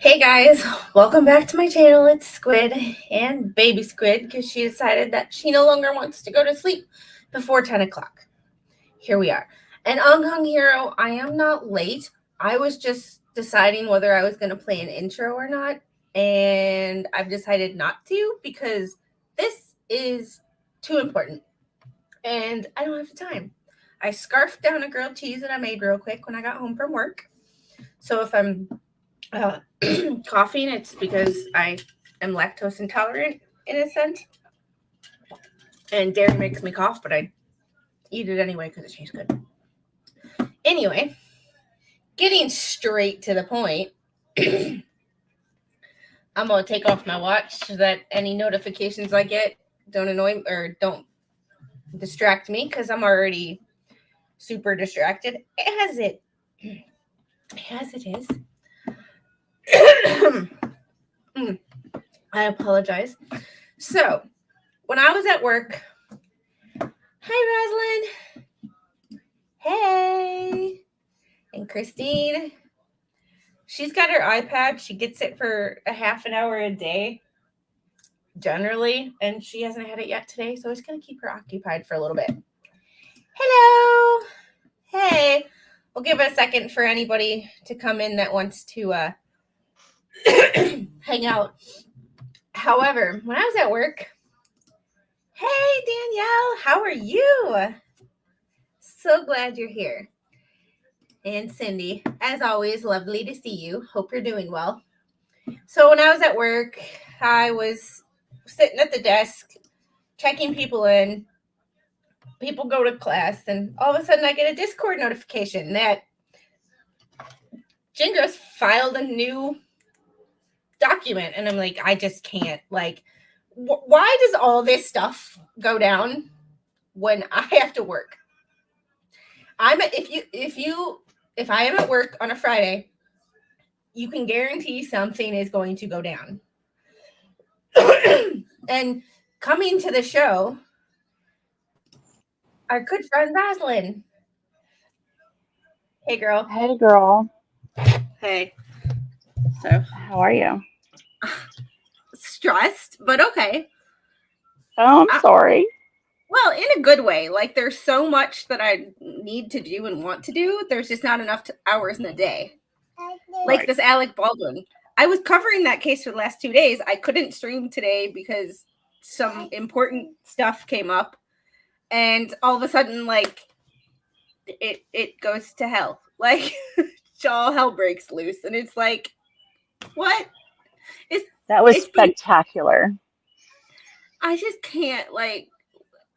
Hey guys, welcome back to my channel. It's Squid and Baby Squid because she decided that she no longer wants to go to sleep before 10 o'clock. Here we are. And Hong Hero, I am not late. I was just deciding whether I was going to play an intro or not. And I've decided not to because this is too important. And I don't have the time. I scarfed down a grilled cheese that I made real quick when I got home from work. So if I'm coughing, it's because I am lactose intolerant in a sense, and dairy makes me cough, but I eat it anyway because it tastes good. Anyway, getting straight to the point, I'm gonna take off my watch so that any notifications I get don't annoy or don't distract me because I'm already super distracted as it is. I apologize. So, when I was at work, hi Rosalind. Hey. And Christine, she's got her iPad. She gets it for a half an hour a day, generally, and she hasn't had it yet today, so it's going to keep her occupied for a little bit. Hello. Hey. We'll give it a second for anybody to come in that wants to hang out. However, when I was at work, hey, Danielle, how are you? So glad you're here. And Cindy, as always, lovely to see you. Hope you're doing well. So when I was at work, I was sitting at the desk, checking people in. People go to class, and all of a sudden I get a Discord notification that Gingras filed a new document. And I'm like, I just can't. Like, why does all this stuff go down when I have to work? If I am at work on a Friday, you can guarantee something is going to go down. And coming to the show, our good friend Rosalind. Hey, girl. Hey, girl. Hey. So, how are you? Stressed, but okay. Oh, I'm sorry. Well, in a good way. Like, there's so much that I need to do and want to do. There's just not enough hours in the day. Like Right. this Alec Baldwin. I was covering that case for the last 2 days. I couldn't stream today because some important stuff came up. And all of a sudden, like, it goes to hell. Like, all hell breaks loose. And it's like, what? That was spectacular. I just can't, like,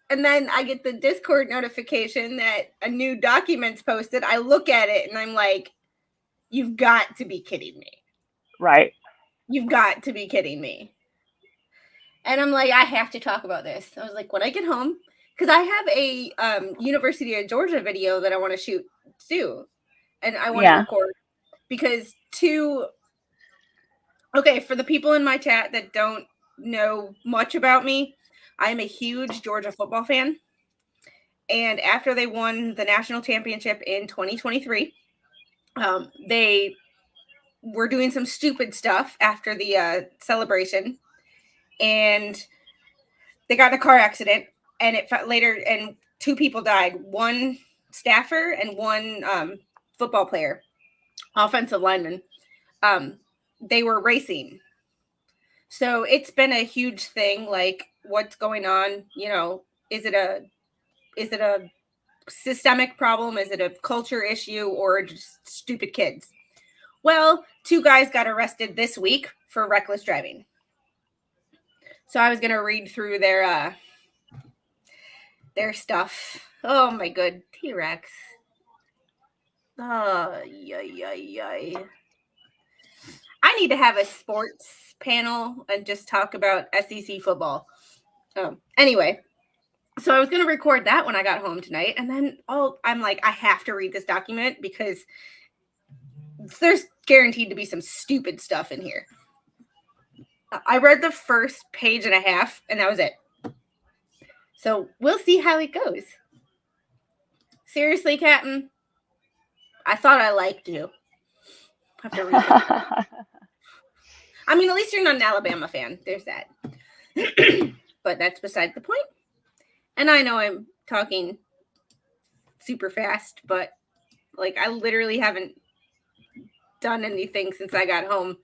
and then I get the Discord notification that a new document's posted. I look at it and I'm like, you've got to be kidding me. Right. You've got to be kidding me. And I'm like, I have to talk about this. I was like, when I get home, because I have a University of Georgia video that I want to shoot too. And I want to record because okay, for the people in my chat that don't know much about me, I'm a huge Georgia football fan. And after they won the national championship in 2023, they were doing some stupid stuff after the celebration. And they got in a car accident. And and 2 people died. 1 staffer and 1 football player, offensive lineman. They were racing. So it's been a huge thing. Like, what's going on? You know, is it a systemic problem? Is it a culture issue, or just stupid kids? Well, 2 guys got arrested this week for reckless driving. So I was going to read through their stuff. Oh my good T-Rex. Oh, yay. I need to have a sports panel and just talk about SEC football. Anyway, so I was going to record that when I got home tonight. And then I'm like, I have to read this document because there's guaranteed to be some stupid stuff in here. I read the first page and a half, and that was it. So we'll see how it goes. Seriously, Captain, I thought I liked you. I have to read it. I mean, at least you're not an Alabama fan. There's that. But that's beside the point. And I know I'm talking super fast, but like I literally haven't done anything since I got home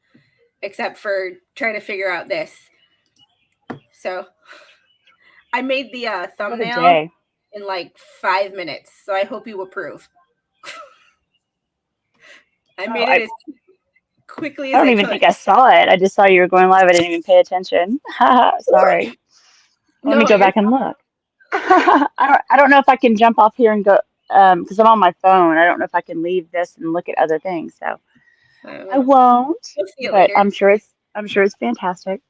except for trying to figure out this. So I made the thumbnail in like 5 minutes, so I hope you approve. I made it as quickly as I could. I don't even think I saw it. I just saw you were going live. I didn't even pay attention. Sorry. Let me go back and look. I don't know if I can jump off here and go because I'm on my phone. I don't know if I can leave this and look at other things. So I won't. We'll see it but later. I'm sure it's fantastic.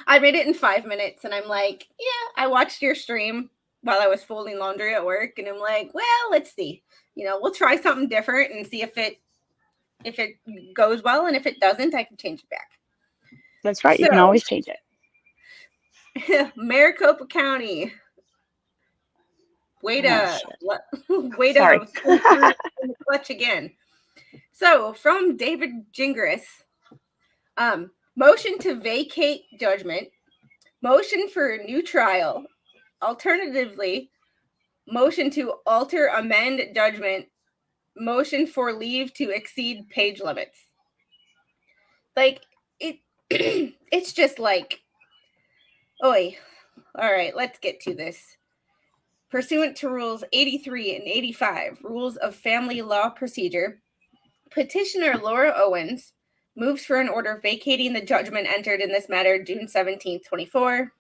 I made it in 5 minutes, and I'm like, yeah. I watched your stream while I was folding laundry at work, and I'm like, well, let's see. We'll try something different and see if it goes well, and if it doesn't, I can change it back. That's right. You can always change it. Maricopa County. Way to clutch again. So from David Gingras, motion to vacate judgment, motion for a new trial, alternatively, motion to alter, amend judgment, motion for leave to exceed page limits. Like it, it's just like, oi. All right, let's get to this. Pursuant to Rules 83 and 85, Rules of Family Law Procedure, petitioner Laura Owens moves for an order vacating the judgment entered in this matter June 17, 24.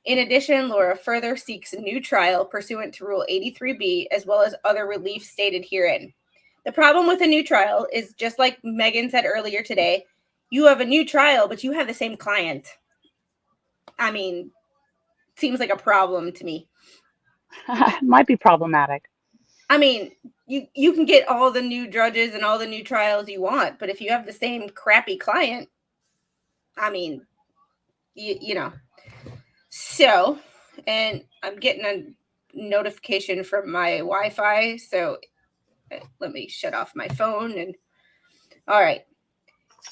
In addition, Laura further seeks a new trial pursuant to Rule 83B, as well as other relief stated herein. The problem with a new trial is, just like Megan said earlier today, you have a new trial, but you have the same client. I mean, seems like a problem to me. Might be problematic. I mean, you can get all the new judges and all the new trials you want, but if you have the same crappy client, I mean, you know. So, and I'm getting a notification from my Wi-Fi, so let me shut off my phone. And all right.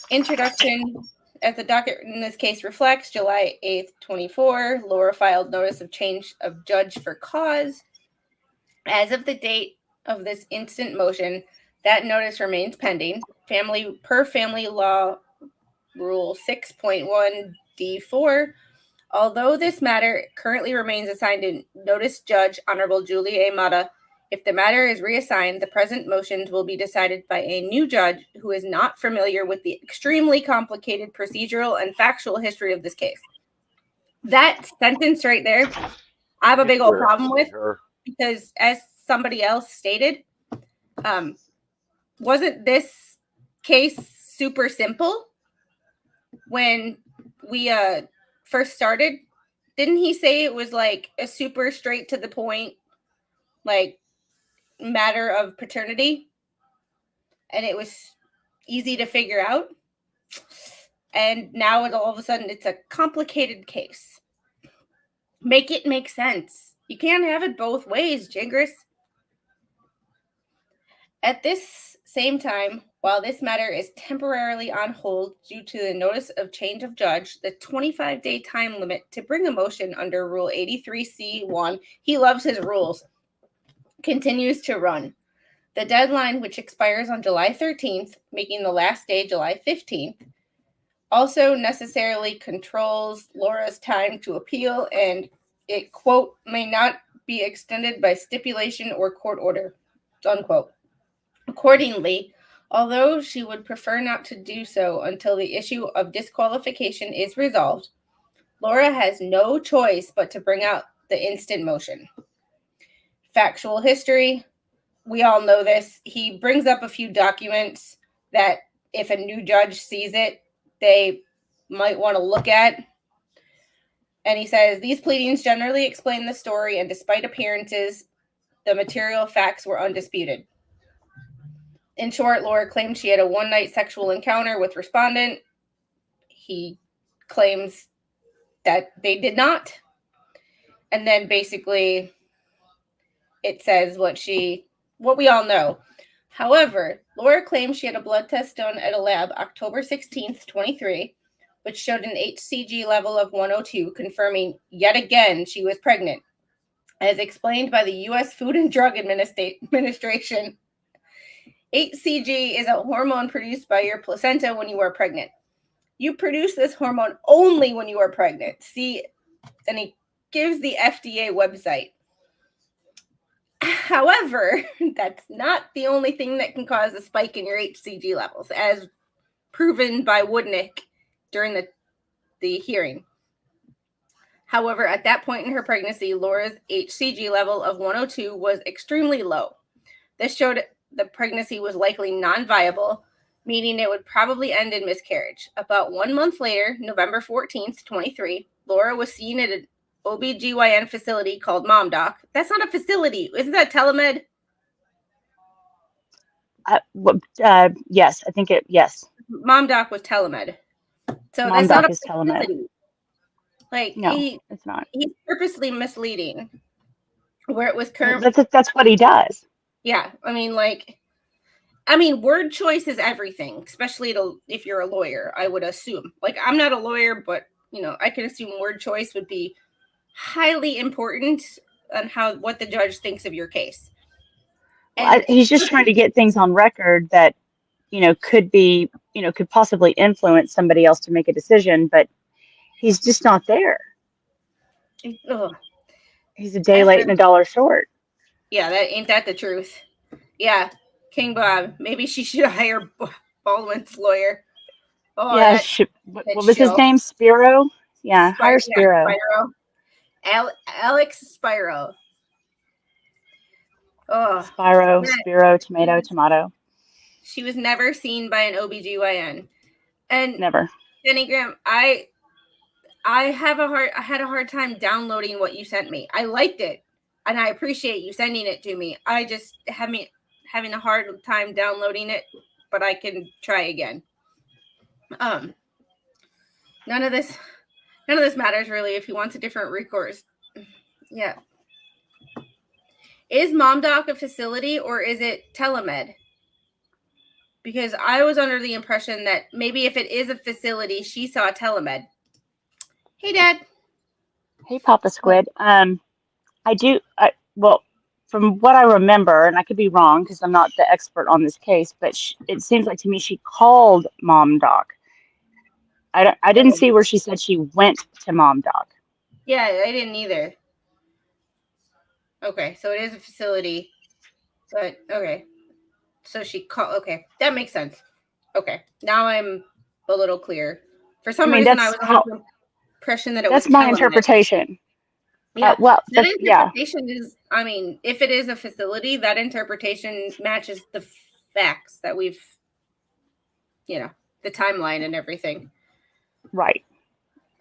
Introduction. As the docket in this case reflects, July 8th, 24, Laura filed notice of change of judge for cause. As of the date of this instant motion, that notice remains pending. Family Law Rule 6.1 D4. Although this matter currently remains assigned to notice judge Honorable Julie A. Mata, if the matter is reassigned, the present motions will be decided by a new judge who is not familiar with the extremely complicated procedural and factual history of this case. That sentence right there, I have a big old problem with, because as somebody else stated, wasn't this case super simple when we first started? Didn't he say it was like a super straight to the point, like, matter of paternity, and it was easy to figure out? And now all of a sudden it's a complicated case. Make it make sense. You can't have it both ways, Gingras. At this same time, while this matter is temporarily on hold due to the notice of change of judge, the 25-day time limit to bring a motion under Rule 83C1, he loves his rules, continues to run. The deadline, which expires on July 13th, making the last day July 15th, also necessarily controls Laura's time to appeal, and it, quote, may not be extended by stipulation or court order, unquote. Accordingly, although she would prefer not to do so until the issue of disqualification is resolved, Laura has no choice but to bring out the instant motion. Factual history, we all know this. He brings up a few documents that if a new judge sees it, they might want to look at. And he says, these pleadings generally explain the story, and despite appearances, the material facts were undisputed. In short, Laura claimed she had a one-night sexual encounter with respondent. He claims that they did not. And then basically it says what we all know. However, Laura claims she had a blood test done at a lab October 16th, 23, which showed an HCG level of 102, confirming yet again she was pregnant. As explained by the U.S. Food and Drug Administration, HCG is a hormone produced by your placenta when you are pregnant. You produce this hormone only when you are pregnant. See, and he gives the FDA website. However, that's not the only thing that can cause a spike in your HCG levels, as proven by Woodnick during the hearing. However, at that point in her pregnancy, Laura's HCG level of 102 was extremely low. This showed the pregnancy was likely non-viable, meaning it would probably end in miscarriage. About 1 month later, November 14th, 23, Laura was seen at an OBGYN facility called MomDoc. That's not a facility. Isn't that telemed? Yes, I think yes. MomDoc was telemed. So MomDoc that's not a is telemed. Like, no, it's not. He's purposely misleading. Where it was current. Well, that's what he does. Yeah, word choice is everything, especially if you're a lawyer, I would assume. Like, I'm not a lawyer, but, I can assume word choice would be highly important on what the judge thinks of your case. Well, he's just trying to get things on record that, could possibly influence somebody else to make a decision, but he's just not there. Ugh. He's a day late and a dollar short. Yeah, ain't that the truth? Yeah, King Bob. Maybe she should hire Baldwin's lawyer. Oh, yeah, what was his name? Spiro? Yeah, hire Spiro. Yeah, Spiro. Alex Spiro. Oh, Spiro, Spiro, tomato. She was never seen by an OBGYN. And never. Jenny Graham, I had a hard time downloading what you sent me. I liked it, and I appreciate you sending it to me. I just having a hard time downloading it, but I can try again. None of this matters really if he wants a different recourse. Yeah. Is MomDoc a facility or is it telemed? Because I was under the impression that maybe if it is a facility, she saw telemed. Hey, Dad. Hey, Papa Squid. Well, from what I remember, and I could be wrong because I'm not the expert on this case, but it seems like to me she called MomDoc. I didn't see where she said she went to MomDoc. Yeah, I didn't either. Okay, so it is a facility, but okay. So she called. Okay, that makes sense. Okay, now I'm a little clear. For some reason, I was under the impression that it was. That's my interpretation. Yeah, that interpretation is. If it is a facility, that interpretation matches the facts that we've, the timeline and everything. Right.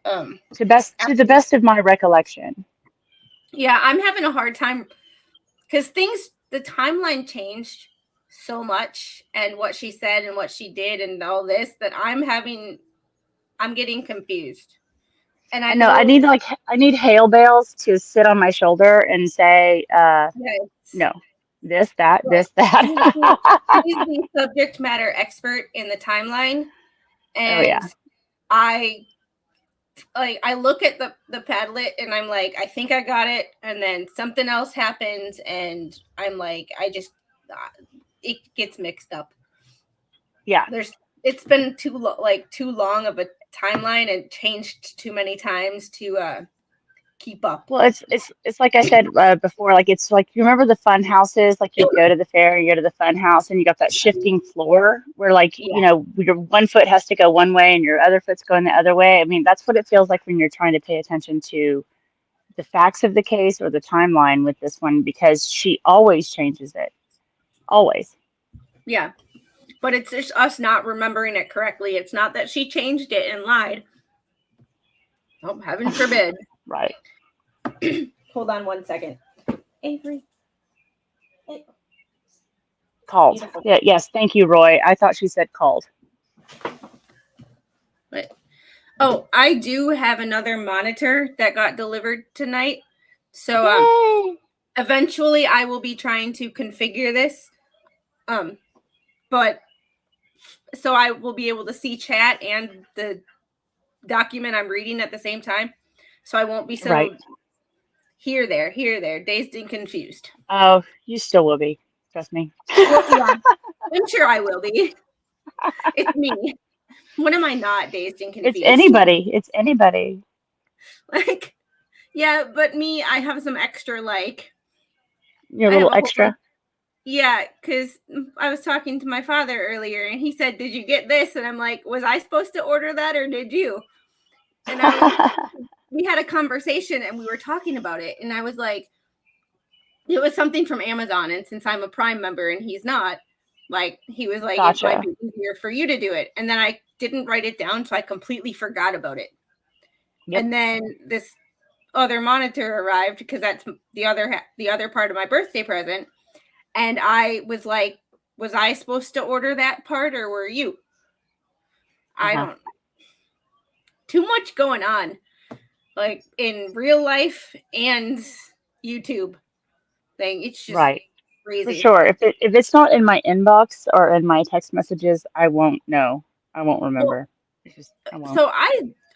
To the best of my recollection. Yeah, I'm having a hard time because the timeline changed so much, and what she said and what she did and all this, that I'm getting confused. And I know I need hail bales to sit on my shoulder and say, no, this, that. He's the subject matter expert in the timeline. And I look at the Padlet and I'm like, I think I got it. And then something else happens. And I'm like, it gets mixed up. Yeah. It's been too long of a timeline and changed too many times to keep up. Well, it's like I said before, like it's like, you remember the fun houses, like you go to the fair, you go to the fun house and you got that shifting floor where your one foot has to go one way and your other foot's going the other way. That's what it feels like when you're trying to pay attention to the facts of the case or the timeline with this one, because she always changes it. Always. Yeah. But it's just us not remembering it correctly. It's not that she changed it and lied. Oh, heaven forbid. Right. Hold on 1 second. Avery. Called. Beautiful. Yeah, yes, thank you, Roy. I thought she said called. What? Oh, I do have another monitor that got delivered tonight. So eventually I will be trying to configure this But so I will be able to see chat and the document I'm reading at the same time. So I won't be so here, there, dazed and confused. Oh, you still will be. Trust me. Well, yeah, I'm sure I will be. It's me. When am I not dazed and confused? It's anybody. It's anybody. Like, yeah, but me, I have some extra, like... You're a little extra? Yeah, because I was talking to my father earlier, and he said, "Did you get this?" And I'm like, "Was I supposed to order that, or did you?" And we had a conversation, and we were talking about it, and I was like, it was something from Amazon, and since I'm a Prime member and he's not, like, he was like, Gotcha. It might be easier for you to do it. And then I didn't write it down, so I completely forgot about it. Yep. And then this other monitor arrived, because that's the other part of my birthday present. And I was like, was I supposed to order that part, or were you? I don't. Too much going on, like in real life and YouTube thing. It's just crazy. For sure. If it's not in my inbox or in my text messages, I won't know. I won't remember. Well, so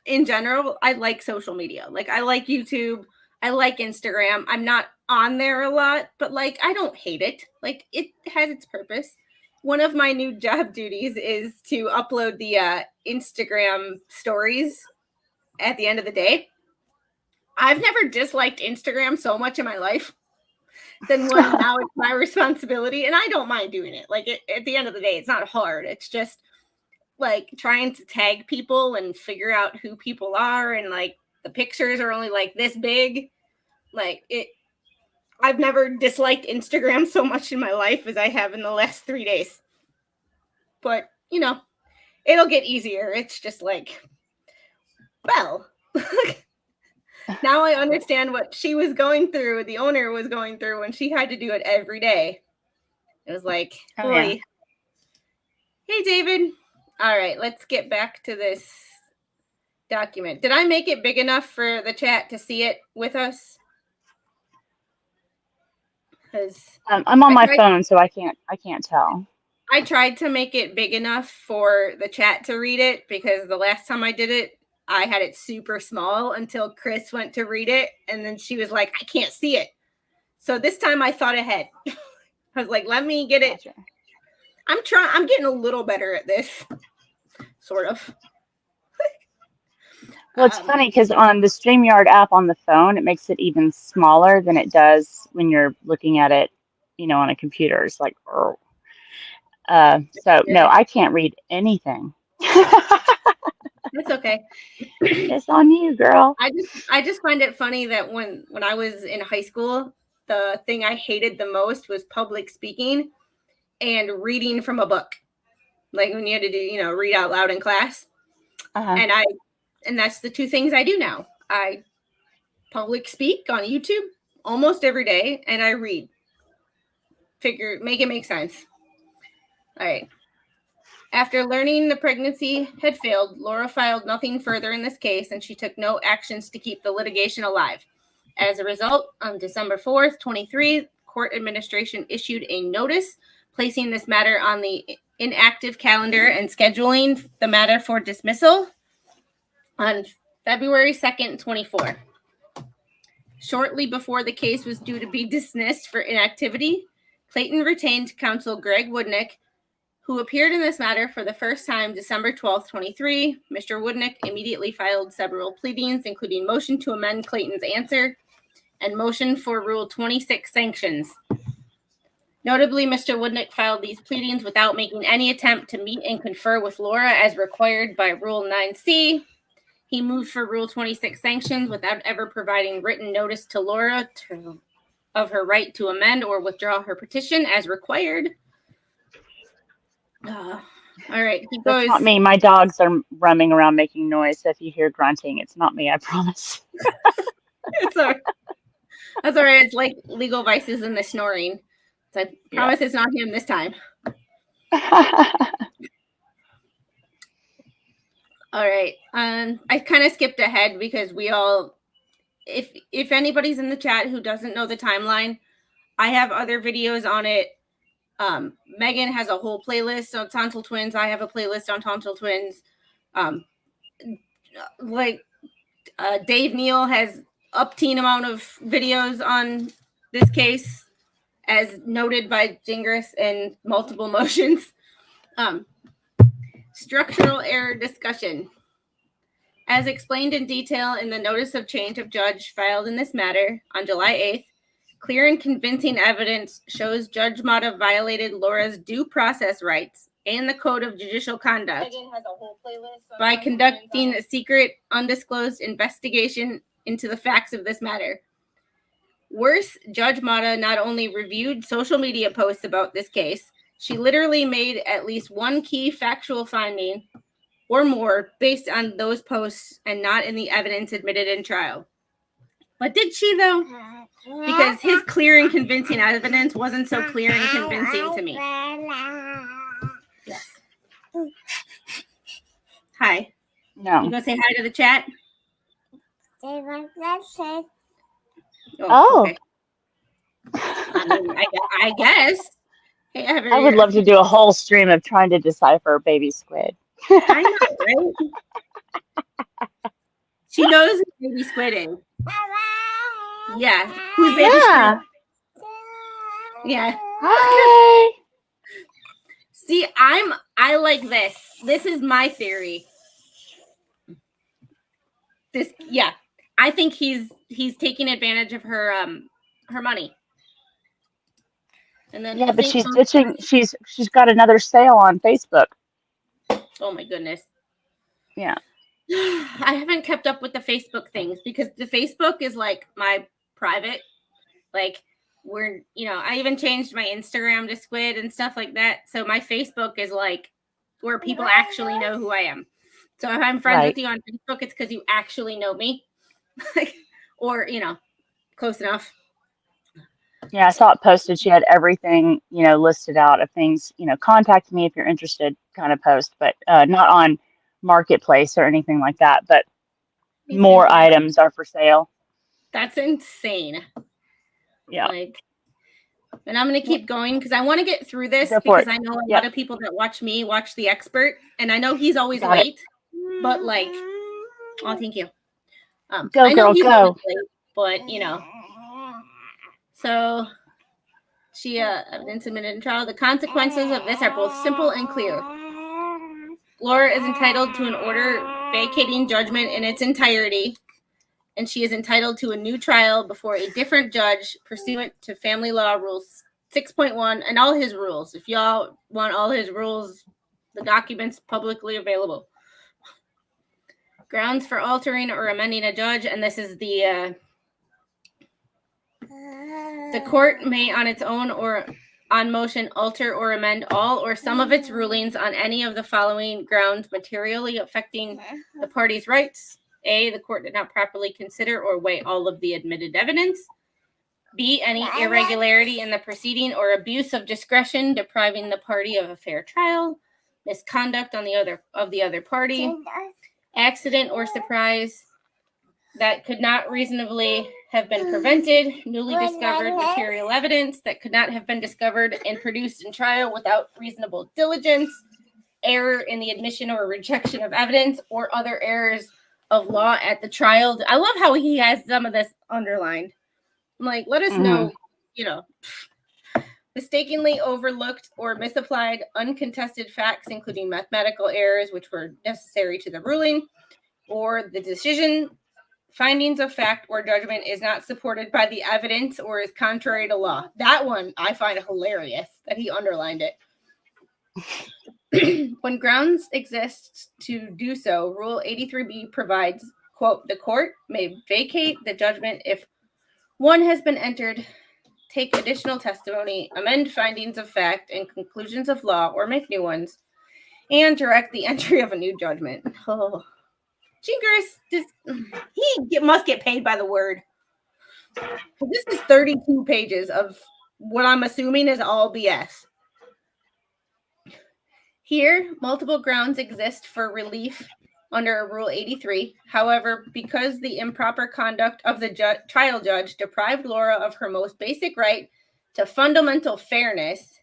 in general, I like social media. Like, I like YouTube. I like Instagram. I'm not on there a lot, but like, I don't hate it. Like, it has its purpose. One of my new job duties is to upload the Instagram stories at the end of the day. I've never disliked Instagram so much in my life than when now it's my responsibility, and I don't mind doing it. Like, at the end of the day, it's not hard. It's just like trying to tag people and figure out who people are, and like the pictures are only like this big. Like, I've never disliked Instagram so much in my life as I have in the last 3 days. But, you know, it'll get easier. It's just like, well, now I understand what she was going through, the owner was going through, when she had to do it every day. It was like, boy. Hey, David. All right, let's get back to this document. Did I make it big enough for the chat to see it with us? I'm on my phone, so I can't tell. I tried to make it big enough for the chat to read it, because the last time I did it, I had it super small until Chris went to read it, and then she was like, I can't see it. So this time I thought ahead. I was like, let me get it. Gotcha. I'm getting a little better at this, sort of. Well, it's funny because on the StreamYard app on the phone, it makes it even smaller than it does when you're looking at it, you know, on a computer. It's like, oh. So no, I can't read anything. It's okay. It's on you, girl. I just find it funny that when I was in high school, the thing I hated the most was public speaking and reading from a book. Like when you had to do, you know, read out loud in class. And that's the two things I do now. I public speak on YouTube almost every day, and I read. Make it make sense. All right. After learning the pregnancy had failed, Laura filed nothing further in this case, and she took no actions to keep the litigation alive. As a result, on December 4th, 23, court administration issued a notice placing this matter on the inactive calendar and scheduling the matter for dismissal on February 2nd, 24. Shortly before the case was due to be dismissed for inactivity, Clayton retained counsel Greg Woodnick, who appeared in this matter for the first time December 12th, 23. Mr. Woodnick immediately filed several pleadings, including motion to amend Clayton's answer and motion for Rule 26 sanctions. Notably, Mr. Woodnick filed these pleadings without making any attempt to meet and confer with Laura as required by Rule 9C. He moved for Rule 26 sanctions without ever providing written notice to Laura of her right to amend or withdraw her petition as required. All right. That's not me. My dogs are roaming around making noise. So if you hear grunting, it's not me, I promise. It's all right. That's all right. It's like legal vices and the snoring. So I promise it's not him this time. All right. I kind of skipped ahead because we all, if anybody's in the chat who doesn't know the timeline, I have other videos on it Megan has a whole playlist on tonsil twins. I have a playlist on tonsil twins. Dave Neal has upteen amount of videos on this case, as noted by Gingras and multiple motions. Structural error discussion. As explained in detail in the notice of change of judge filed in this matter on July 8th, clear and convincing evidence shows Judge Mata violated Laura's due process rights and the Code of Judicial Conduct by conducting a secret, undisclosed investigation into the facts of this matter. Worse, Judge Mata not only reviewed social media posts about this case, she literally made at least one key factual finding or more based on those posts and not in the evidence admitted in trial. But did she, though? Because his clear and convincing evidence wasn't so clear and convincing to me. Yes. Hi. No. You gonna say hi to the chat? Oh. Okay. I guess. Hey, I would love to do a whole stream of trying to decipher baby squid. I know, right? She knows who baby squid is. Yeah. Who's baby squid? Yeah. Hi. See, I like this. This is my theory. I think he's taking advantage of her money. And then but she's ditching. She's got another sale on Facebook. Oh my goodness. Yeah. I haven't kept up with the Facebook things because the Facebook is like my private, like I even changed my Instagram to Squid and stuff like that. So my Facebook is like where people actually know who I am. So if I'm friends with you on Facebook, it's because you actually know me. Or, close enough. Yeah, I saw it posted. She had everything, listed out of things, contact me if you're interested kind of post, but not on Marketplace or anything like that. But more items are for sale. That's insane. Yeah. And I'm going to keep going because I want to get through this because I know a lot of people that watch me watch The Expert. And I know he's always late, but thank you. Go, I know girl, go. Late, but, So, she evidence admitted in trial. The consequences of this are both simple and clear. Laura is entitled to an order vacating judgment in its entirety, and she is entitled to a new trial before a different judge pursuant to Family Law Rules 6.1 and all his rules. If y'all want all his rules, the document's publicly available. Grounds for altering or amending a judge, and this is the court may on its own or on motion alter or amend all or some of its rulings on any of the following grounds materially affecting the party's rights. A, the court did not properly consider or weigh all of the admitted evidence. B, any irregularity in the proceeding or abuse of discretion depriving the party of a fair trial. Misconduct on the other party. Accident or surprise that could not reasonably have been prevented, newly discovered material evidence that could not have been discovered and produced in trial without reasonable diligence, error in the admission or rejection of evidence, or other errors of law at the trial. I love how he has some of this underlined. I'm like, let us know, mistakenly overlooked or misapplied uncontested facts, including mathematical errors, which were necessary to the ruling, or the decision, findings of fact or judgment is not supported by the evidence or is contrary to law. That one I find hilarious that he underlined it. When grounds exist to do so, Rule 83B provides, quote, the court may vacate the judgment if one has been entered, take additional testimony, amend findings of fact and conclusions of law, or make new ones, and direct the entry of a new judgment. Oh. Gingras, he must get paid by the word. This is 32 pages of what I'm assuming is all BS. Here, multiple grounds exist for relief under Rule 83. However, because the improper conduct of the trial judge deprived Laura of her most basic right to fundamental fairness,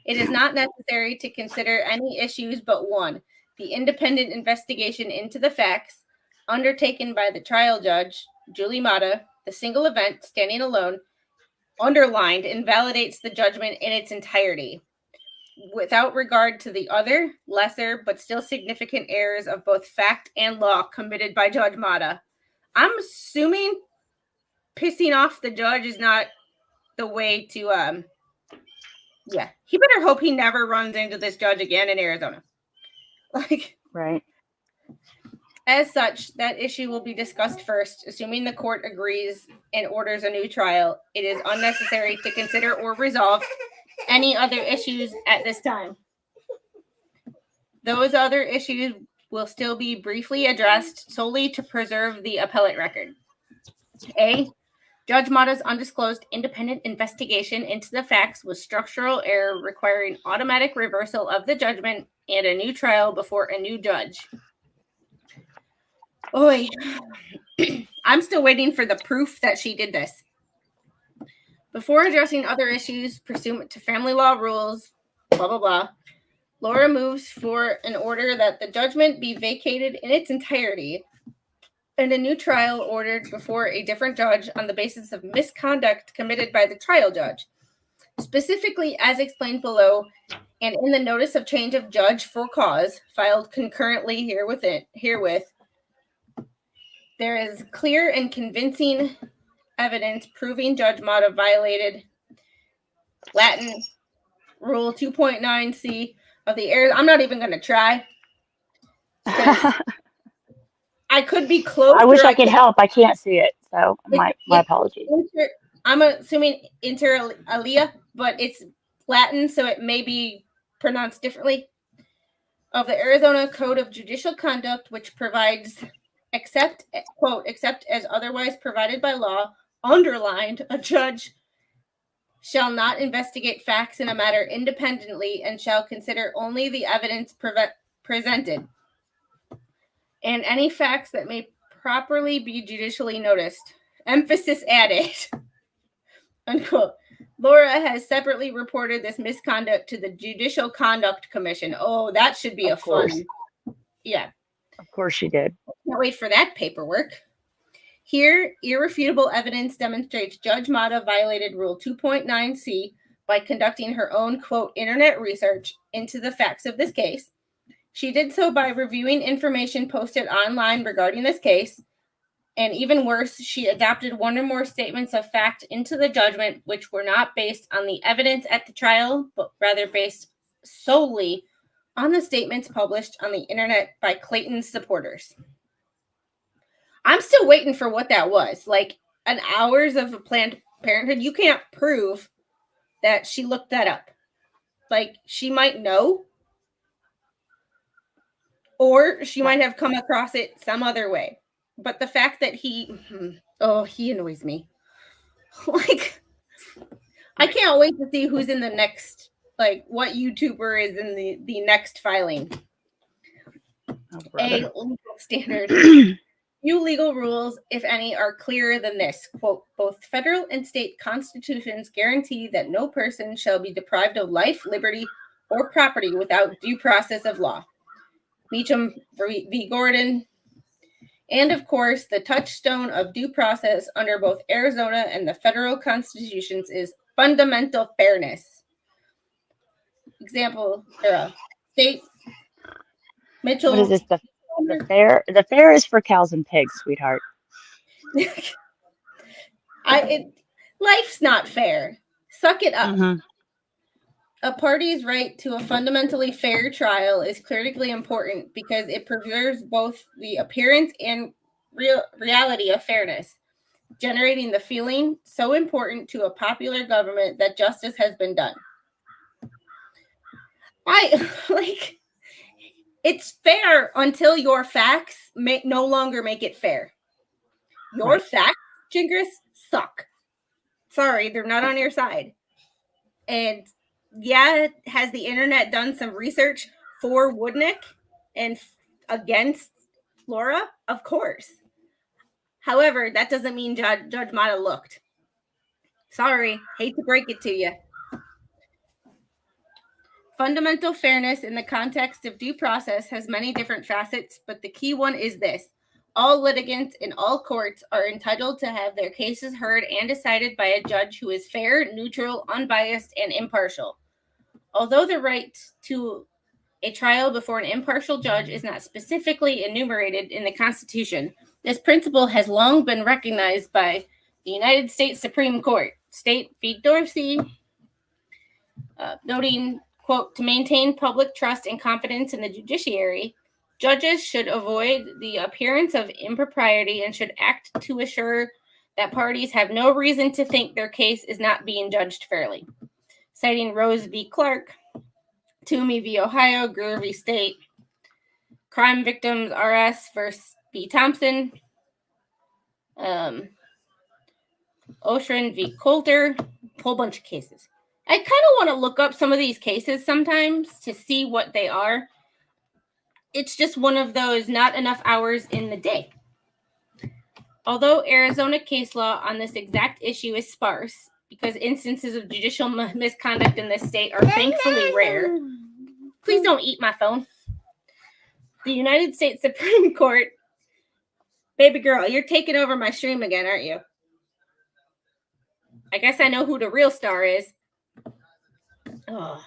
It is not necessary to consider any issues but one, the independent investigation into the facts undertaken by the trial judge, Julie Mata. The single event, standing alone, underlined invalidates the judgment in its entirety, without regard to the other, lesser, but still significant errors of both fact and law committed by Judge Mata. I'm assuming pissing off the judge is not the way to, yeah. He better hope he never runs into this judge again in Arizona. Right. As such, that issue will be discussed first. Assuming the court agrees and orders a new trial, it is unnecessary to consider or resolve any other issues at this time. Those other issues will still be briefly addressed solely to preserve the appellate record. A. Judge Mata's undisclosed independent investigation into the facts was structural error requiring automatic reversal of the judgment and a new trial before a new judge. Oy. I'm still waiting for the proof that she did this. Before addressing other issues pursuant to family law rules, blah, blah, blah, Laura moves for an order that the judgment be vacated in its entirety and a new trial ordered before a different judge on the basis of misconduct committed by the trial judge. Specifically, as explained below, and in the notice of change of judge for cause filed concurrently herewith, there is clear and convincing evidence proving Judge Mata violated Latin Rule 2.9c of the Arizona. I'm not even going to try. I could be close. I wish I could help. I can't see it, so my apologies. I'm assuming inter alia, but it's Latin, so it may be pronounced differently. Of the Arizona Code of Judicial Conduct, which provides, except as otherwise provided by law, underlined, a judge shall not investigate facts in a matter independently and shall consider only the evidence presented and any facts that may properly be judicially noticed. Emphasis added. Unquote. Laura has separately reported this misconduct to the Judicial Conduct Commission. Oh, that should be Of course. fun. Yeah. Of course she did. Can't wait for that paperwork. Here, irrefutable evidence demonstrates Judge Mata violated Rule 2.9c by conducting her own, quote, internet research into the facts of this case. She did so by reviewing information posted online regarding this case, and even worse, she adopted one or more statements of fact into the judgment which were not based on the evidence at the trial, but rather based solely on the statements published on the internet by Clayton's supporters. I'm still waiting for what that was. Like, an hours of Planned Parenthood, you can't prove that she looked that up. Like, she might know, or she might have come across it some other way. But the fact that he annoys me. Like, I can't wait to see who's in the next, like, what YouTuber is in the next filing. A legal standard. Few legal rules, if any, are clearer than this. Quote, both federal and state constitutions guarantee that no person shall be deprived of life, liberty, or property without due process of law. Meacham v. Gordon. And, of course, the touchstone of due process under both Arizona and the federal constitutions is fundamental fairness. Example, state Mitchell. What is this? The fair? The fair is for cows and pigs, sweetheart. Life's not fair. Suck it up. Mm-hmm. A party's right to a fundamentally fair trial is critically important because it preserves both the appearance and reality of fairness, generating the feeling so important to a popular government that justice has been done. It's fair until your facts no longer make it fair. Your facts, Gingras, suck. Sorry, they're not on your side. And yeah, has the internet done some research for Woodnick and against Laura? Of course. However, that doesn't mean Judge Mata looked. Sorry, hate to break it to you. Fundamental fairness in the context of due process has many different facets, but the key one is this. All litigants in all courts are entitled to have their cases heard and decided by a judge who is fair, neutral, unbiased, and impartial. Although the right to a trial before an impartial judge is not specifically enumerated in the Constitution, this principle has long been recognized by the United States Supreme Court. State v. Dorsey, noting, quote, to maintain public trust and confidence in the judiciary, judges should avoid the appearance of impropriety and should act to assure that parties have no reason to think their case is not being judged fairly. Citing Rose v. Clark, Toomey v. Ohio, Greer v. State, Crime Victims R.S. v. Thompson, Ocean v. Coulter, whole bunch of cases. I kind of want to look up some of these cases sometimes to see what they are. It's just one of those not enough hours in the day. Although Arizona case law on this exact issue is sparse, because instances of judicial misconduct in this state are thankfully rare. Please don't eat my phone. The United States Supreme Court, baby girl, you're taking over my stream again, aren't you? I guess I know who the real star is. Oh.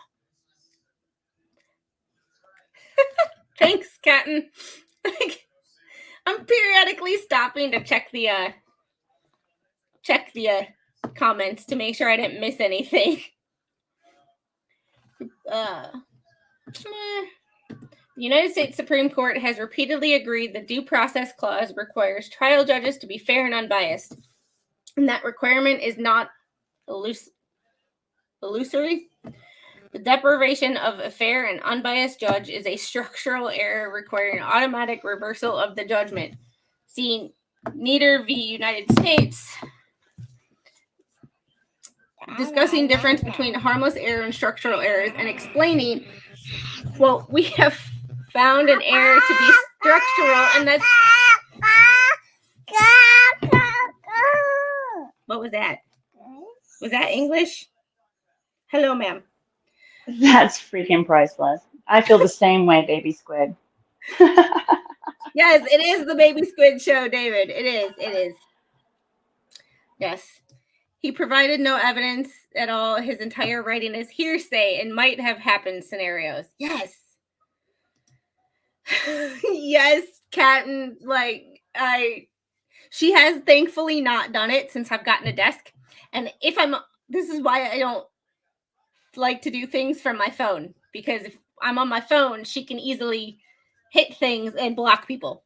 Thanks, Captain. I'm periodically stopping to check the comments to make sure I didn't miss anything. The United States Supreme Court has repeatedly agreed the Due Process Clause requires trial judges to be fair and unbiased, and that requirement is not illusory. The deprivation of a fair and unbiased judge is a structural error requiring automatic reversal of the judgment. See Nieder v. United States, discussing difference between harmless error and structural errors and explaining, well, we have found an error to be structural, and that's... What was that? Was that English? Hello, ma'am. That's freaking priceless. I feel the same way, baby squid. Yes, it is the baby squid show, David. It is. Yes. He provided no evidence at all. His entire writing is hearsay and might have happened scenarios. Yes. Yes, Captain. She has thankfully not done it since I've gotten a desk. And this is why I don't like to do things from my phone, because if I'm on my phone, she can easily hit things and block people.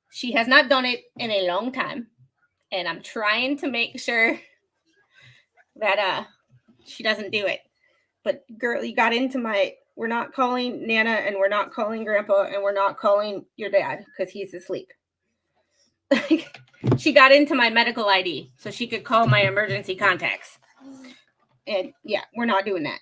She has not done it in a long time, and I'm trying to make sure that she doesn't do it. But girl, you got into we're not calling Nana, and we're not calling Grandpa, and we're not calling your dad because he's asleep. She got into my medical ID so she could call my emergency contacts. And yeah, we're not doing that.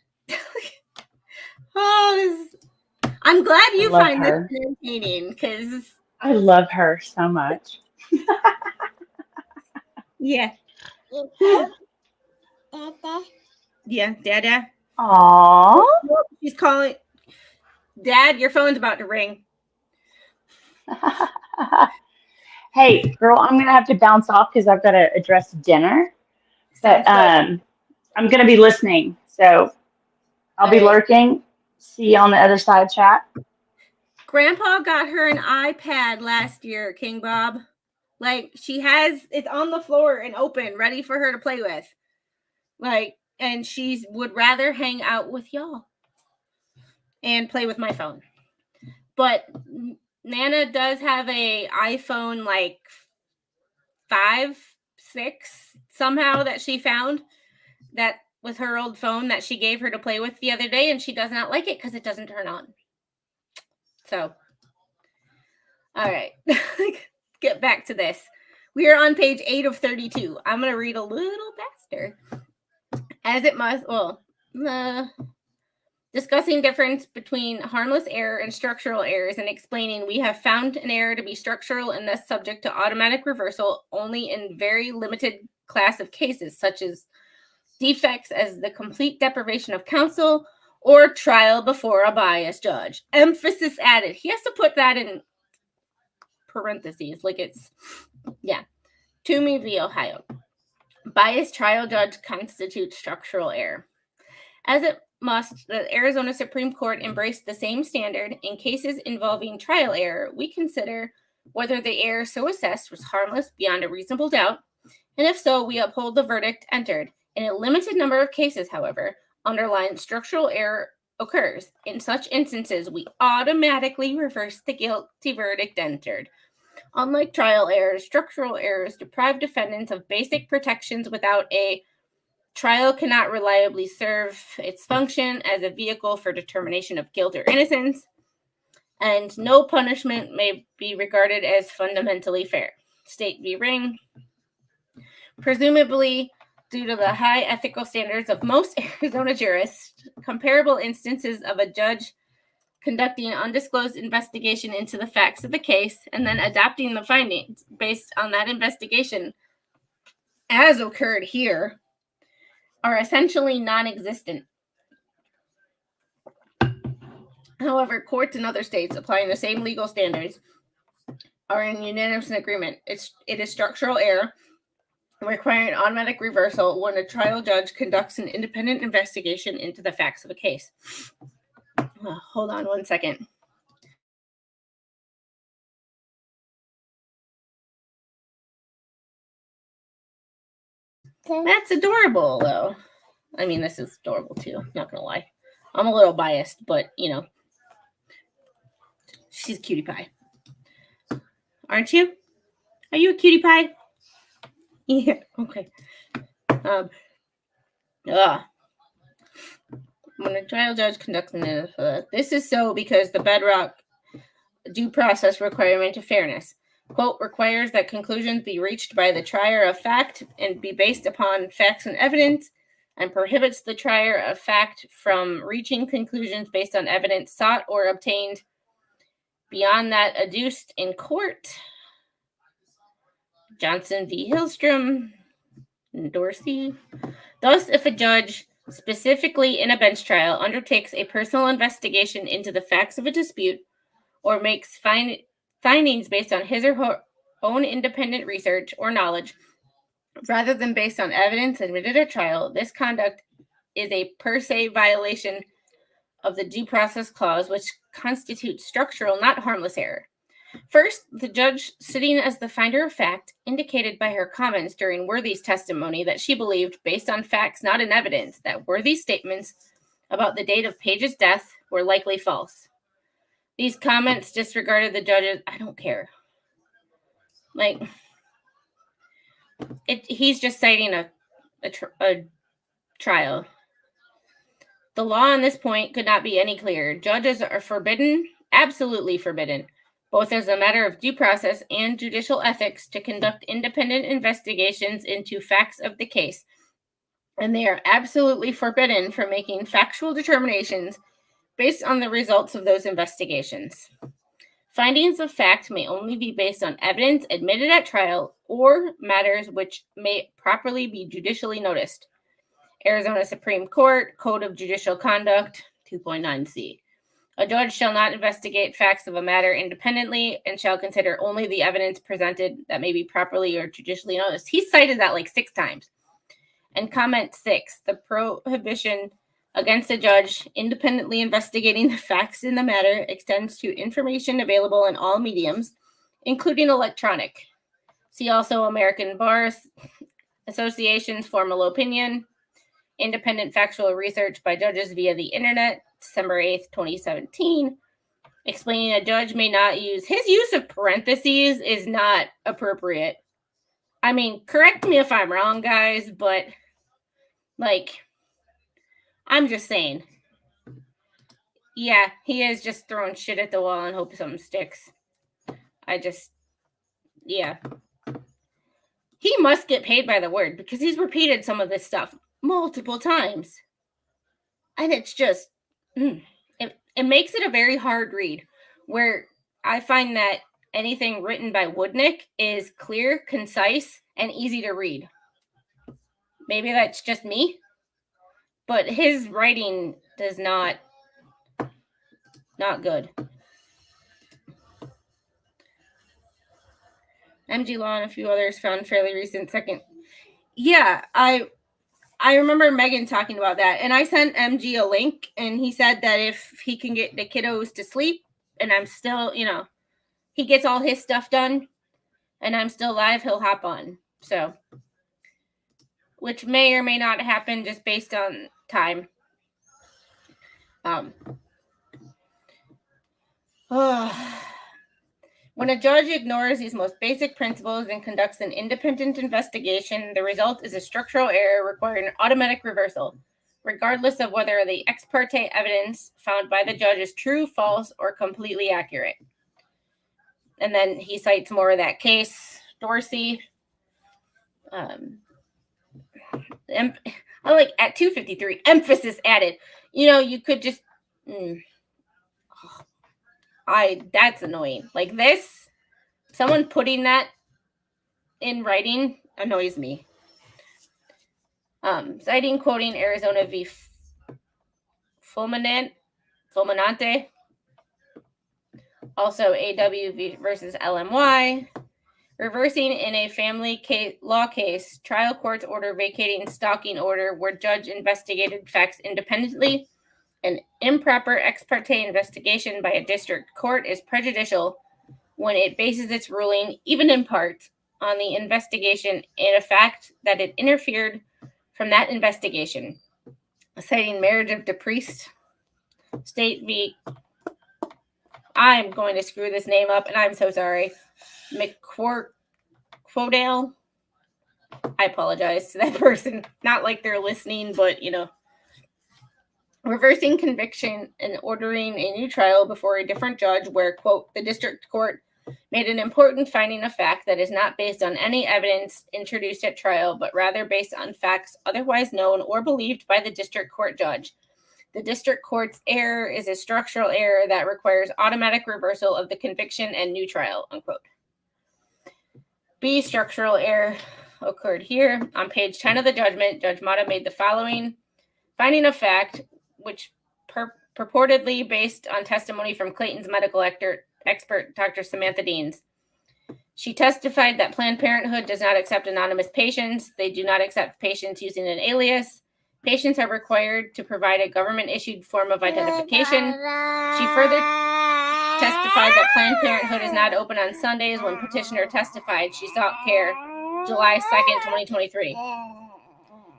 I'm glad you find this entertaining, because I love her so much. Yeah. Yeah, Dada. Aww. She's calling. Dad, your phone's about to ring. Hey, girl, I'm going to have to bounce off because I've got to address dinner. But I'm going to be listening. So I'll be lurking. See you on the other side, chat. Grandpa got her an iPad last year, King Bob. It's on the floor and open, ready for her to play with. And she would rather hang out with y'all and play with my phone. But Nana does have a iPhone 5, 6 somehow that she found that was her old phone that she gave her to play with the other day, and she does not like it because it doesn't turn on. So, all right, get back to this. We are on page 8 of 32. I'm going to read a little faster. As it must, discussing difference between harmless error and structural errors and explaining we have found an error to be structural and thus subject to automatic reversal only in very limited class of cases, such as defects as the complete deprivation of counsel or trial before a biased judge. Emphasis added. He has to put that in parentheses, like it's, yeah. Toomey v. Ohio. Biased trial judge constitutes structural error. As it must, the Arizona Supreme Court embraced the same standard. In cases involving trial error, we consider whether the error so assessed was harmless beyond a reasonable doubt, and if so, we uphold the verdict entered. In a limited number of cases, however, underlying structural error occurs. In such instances, we automatically reverse the guilty verdict entered. Unlike trial errors, structural errors deprive defendants of basic protections without a trial cannot reliably serve its function as a vehicle for determination of guilt or innocence, and no punishment may be regarded as fundamentally fair. State v. Ring. Presumably, due to the high ethical standards of most Arizona jurists, comparable instances of a judge conducting an undisclosed investigation into the facts of the case and then adopting the findings based on that investigation, as occurred here, are essentially non-existent. However, courts in other states applying the same legal standards are in unanimous agreement. It is structural error requiring automatic reversal when a trial judge conducts an independent investigation into the facts of a case. Hold on one second. That's adorable, though. I mean, this is adorable, too. Not going to lie. I'm a little biased, but, you know, she's a cutie pie. Aren't you? Are you a cutie pie? Yeah, okay. When a trial judge conducts this is so because the bedrock due process requirement of fairness, quote, requires that conclusions be reached by the trier of fact and be based upon facts and evidence, and prohibits the trier of fact from reaching conclusions based on evidence sought or obtained beyond that adduced in court. Johnson v. Hillstrom, Dorsey. Thus, if a judge, specifically in a bench trial, undertakes a personal investigation into the facts of a dispute or makes findings based on his or her own independent research or knowledge, rather than based on evidence admitted at trial, this conduct is a per se violation of the due process clause, which constitutes structural, not harmless error. First, the judge, sitting as the finder of fact, indicated by her comments during Worthy's testimony that she believed, based on facts not in evidence, that Worthy's statements about the date of Page's death were likely false. These comments disregarded the judge's, I don't care. Like, he's just citing a trial. The law on this point could not be any clearer. Judges are forbidden, absolutely forbidden, both as a matter of due process and judicial ethics, to conduct independent investigations into facts of the case, and they are absolutely forbidden from making factual determinations based on the results of those investigations. Findings of fact may only be based on evidence admitted at trial or matters which may properly be judicially noticed. Arizona Supreme Court, Code of Judicial Conduct, 2.9c. A judge shall not investigate facts of a matter independently and shall consider only the evidence presented that may be properly or judicially noticed. He cited that like 6 times. And comment 6, the prohibition against a judge independently investigating the facts in the matter extends to information available in all mediums, including electronic. See also American Bar Association's formal opinion, independent factual research by judges via the internet, December 8th, 2017, explaining a judge may not use, his use of parentheses is not appropriate. I mean, correct me if I'm wrong, guys, but, like, I'm just saying. Yeah, he is just throwing shit at the wall and hope something sticks. Yeah. He must get paid by the word because he's repeated some of this stuff multiple times. And it's just, it makes it a very hard read, where I find that anything written by Woodnick is clear, concise, and easy to read. Maybe that's just me, but his writing does not good. MG Law and a few others found fairly recent second. Yeah, I remember Megan talking about that, and I sent MG a link, and he said that if he can get the kiddos to sleep, and I'm still, he gets all his stuff done, and I'm still live, he'll hop on. So, which may or may not happen just based on time. When a judge ignores these most basic principles and conducts an independent investigation, the result is a structural error requiring automatic reversal, regardless of whether the ex parte evidence found by the judge is true, false, or completely accurate. And then he cites more of that case, Dorsey. I like at 253, emphasis added. You could just... that's annoying. Like this, someone putting that in writing annoys me. Citing, quoting Arizona v. Fulminante. Also AW versus LMY. Reversing in a family law case, trial court's order vacating stalking order where judge investigated facts independently. An improper ex parte investigation by a district court is prejudicial when it bases its ruling, even in part, on the investigation and a fact that it interfered from that investigation. Citing Marriage of DePriest, State v. I'm going to screw this name up, and I'm so sorry. McQuodale. I apologize to that person. Not like they're listening, but, Reversing conviction and ordering a new trial before a different judge where, quote, the district court made an important finding of fact that is not based on any evidence introduced at trial, but rather based on facts otherwise known or believed by the district court judge. The district court's error is a structural error that requires automatic reversal of the conviction and new trial, unquote. B, structural error occurred here. On page 10 of the judgment, Judge Mata made the following finding of fact, which purportedly based on testimony from Clayton's medical expert, Dr. Samantha Deans. She testified that Planned Parenthood does not accept anonymous patients. They do not accept patients using an alias. Patients are required to provide a government-issued form of identification. She further testified that Planned Parenthood is not open on Sundays. When petitioner testified, she sought care July 2nd, 2023.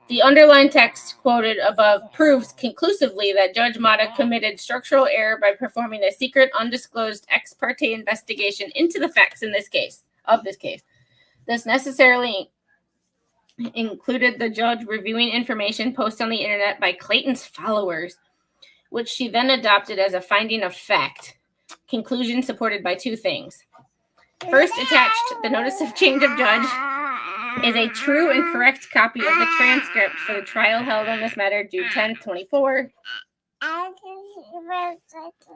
The underlined text quoted above proves conclusively that Judge Mata committed structural error by performing a secret, undisclosed ex parte investigation into the facts in this case. This necessarily included the judge reviewing information posted on the internet by Clayton's followers, which she then adopted as a finding of fact. Conclusion supported by two things. First, attached, the notice of change of judge is a true and correct copy of the transcript for the trial held on this matter June 10, 24.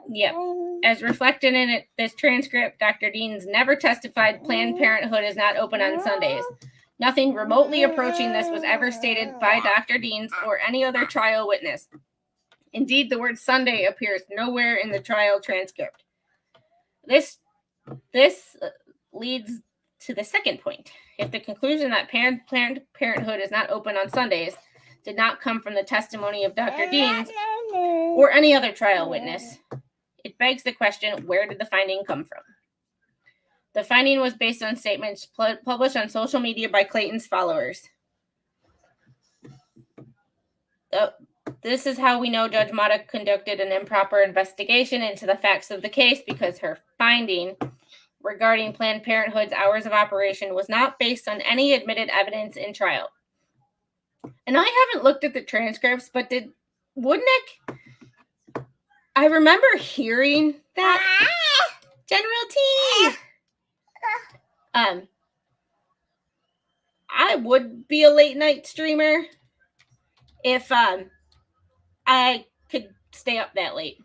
Yep. As reflected in this transcript, Dr. Deans never testified Planned Parenthood is not open on Sundays. Nothing remotely approaching this was ever stated by Dr. Deans or any other trial witness. Indeed, the word Sunday appears nowhere in the trial transcript. This leads to the second point. If the conclusion that Planned Parenthood is not open on Sundays did not come from the testimony of Dr. Deans or any other trial witness, it begs the question, where did the finding come from? The finding was based on statements published on social media by Clayton's followers. This is how we know Judge Mata conducted an improper investigation into the facts of the case, because her finding regarding Planned Parenthood's hours of operation was not based on any admitted evidence in trial. And I haven't looked at the transcripts, but did Woodnick? I remember hearing that. General T. I would be a late night streamer if I could stay up that late.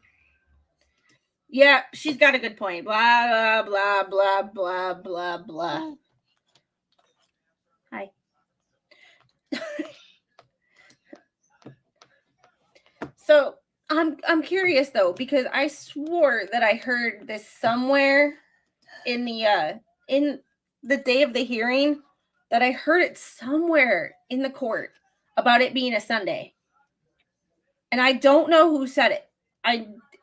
Yeah, she's got a good point. Blah, blah, blah, blah, blah, blah. Hi. So, I'm curious though, because I swore that I heard this somewhere in the day of the hearing, that I heard it somewhere in the court about it being a Sunday. And I don't know who said it.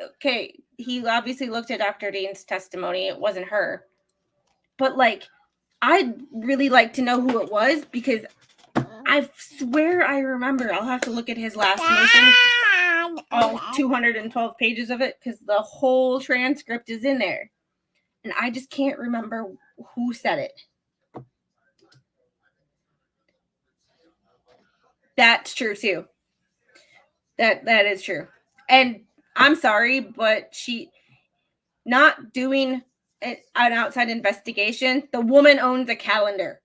Okay, he obviously looked at Dr. Dean's testimony. It wasn't her. But like, I'd really like to know who it was, because I swear I remember. I'll have to look at his last motion. All 212 pages of it, because the whole transcript is in there. And I just can't remember who said it. That's true too. That is true. And I'm sorry, but she not doing an outside investigation. The woman owns a calendar.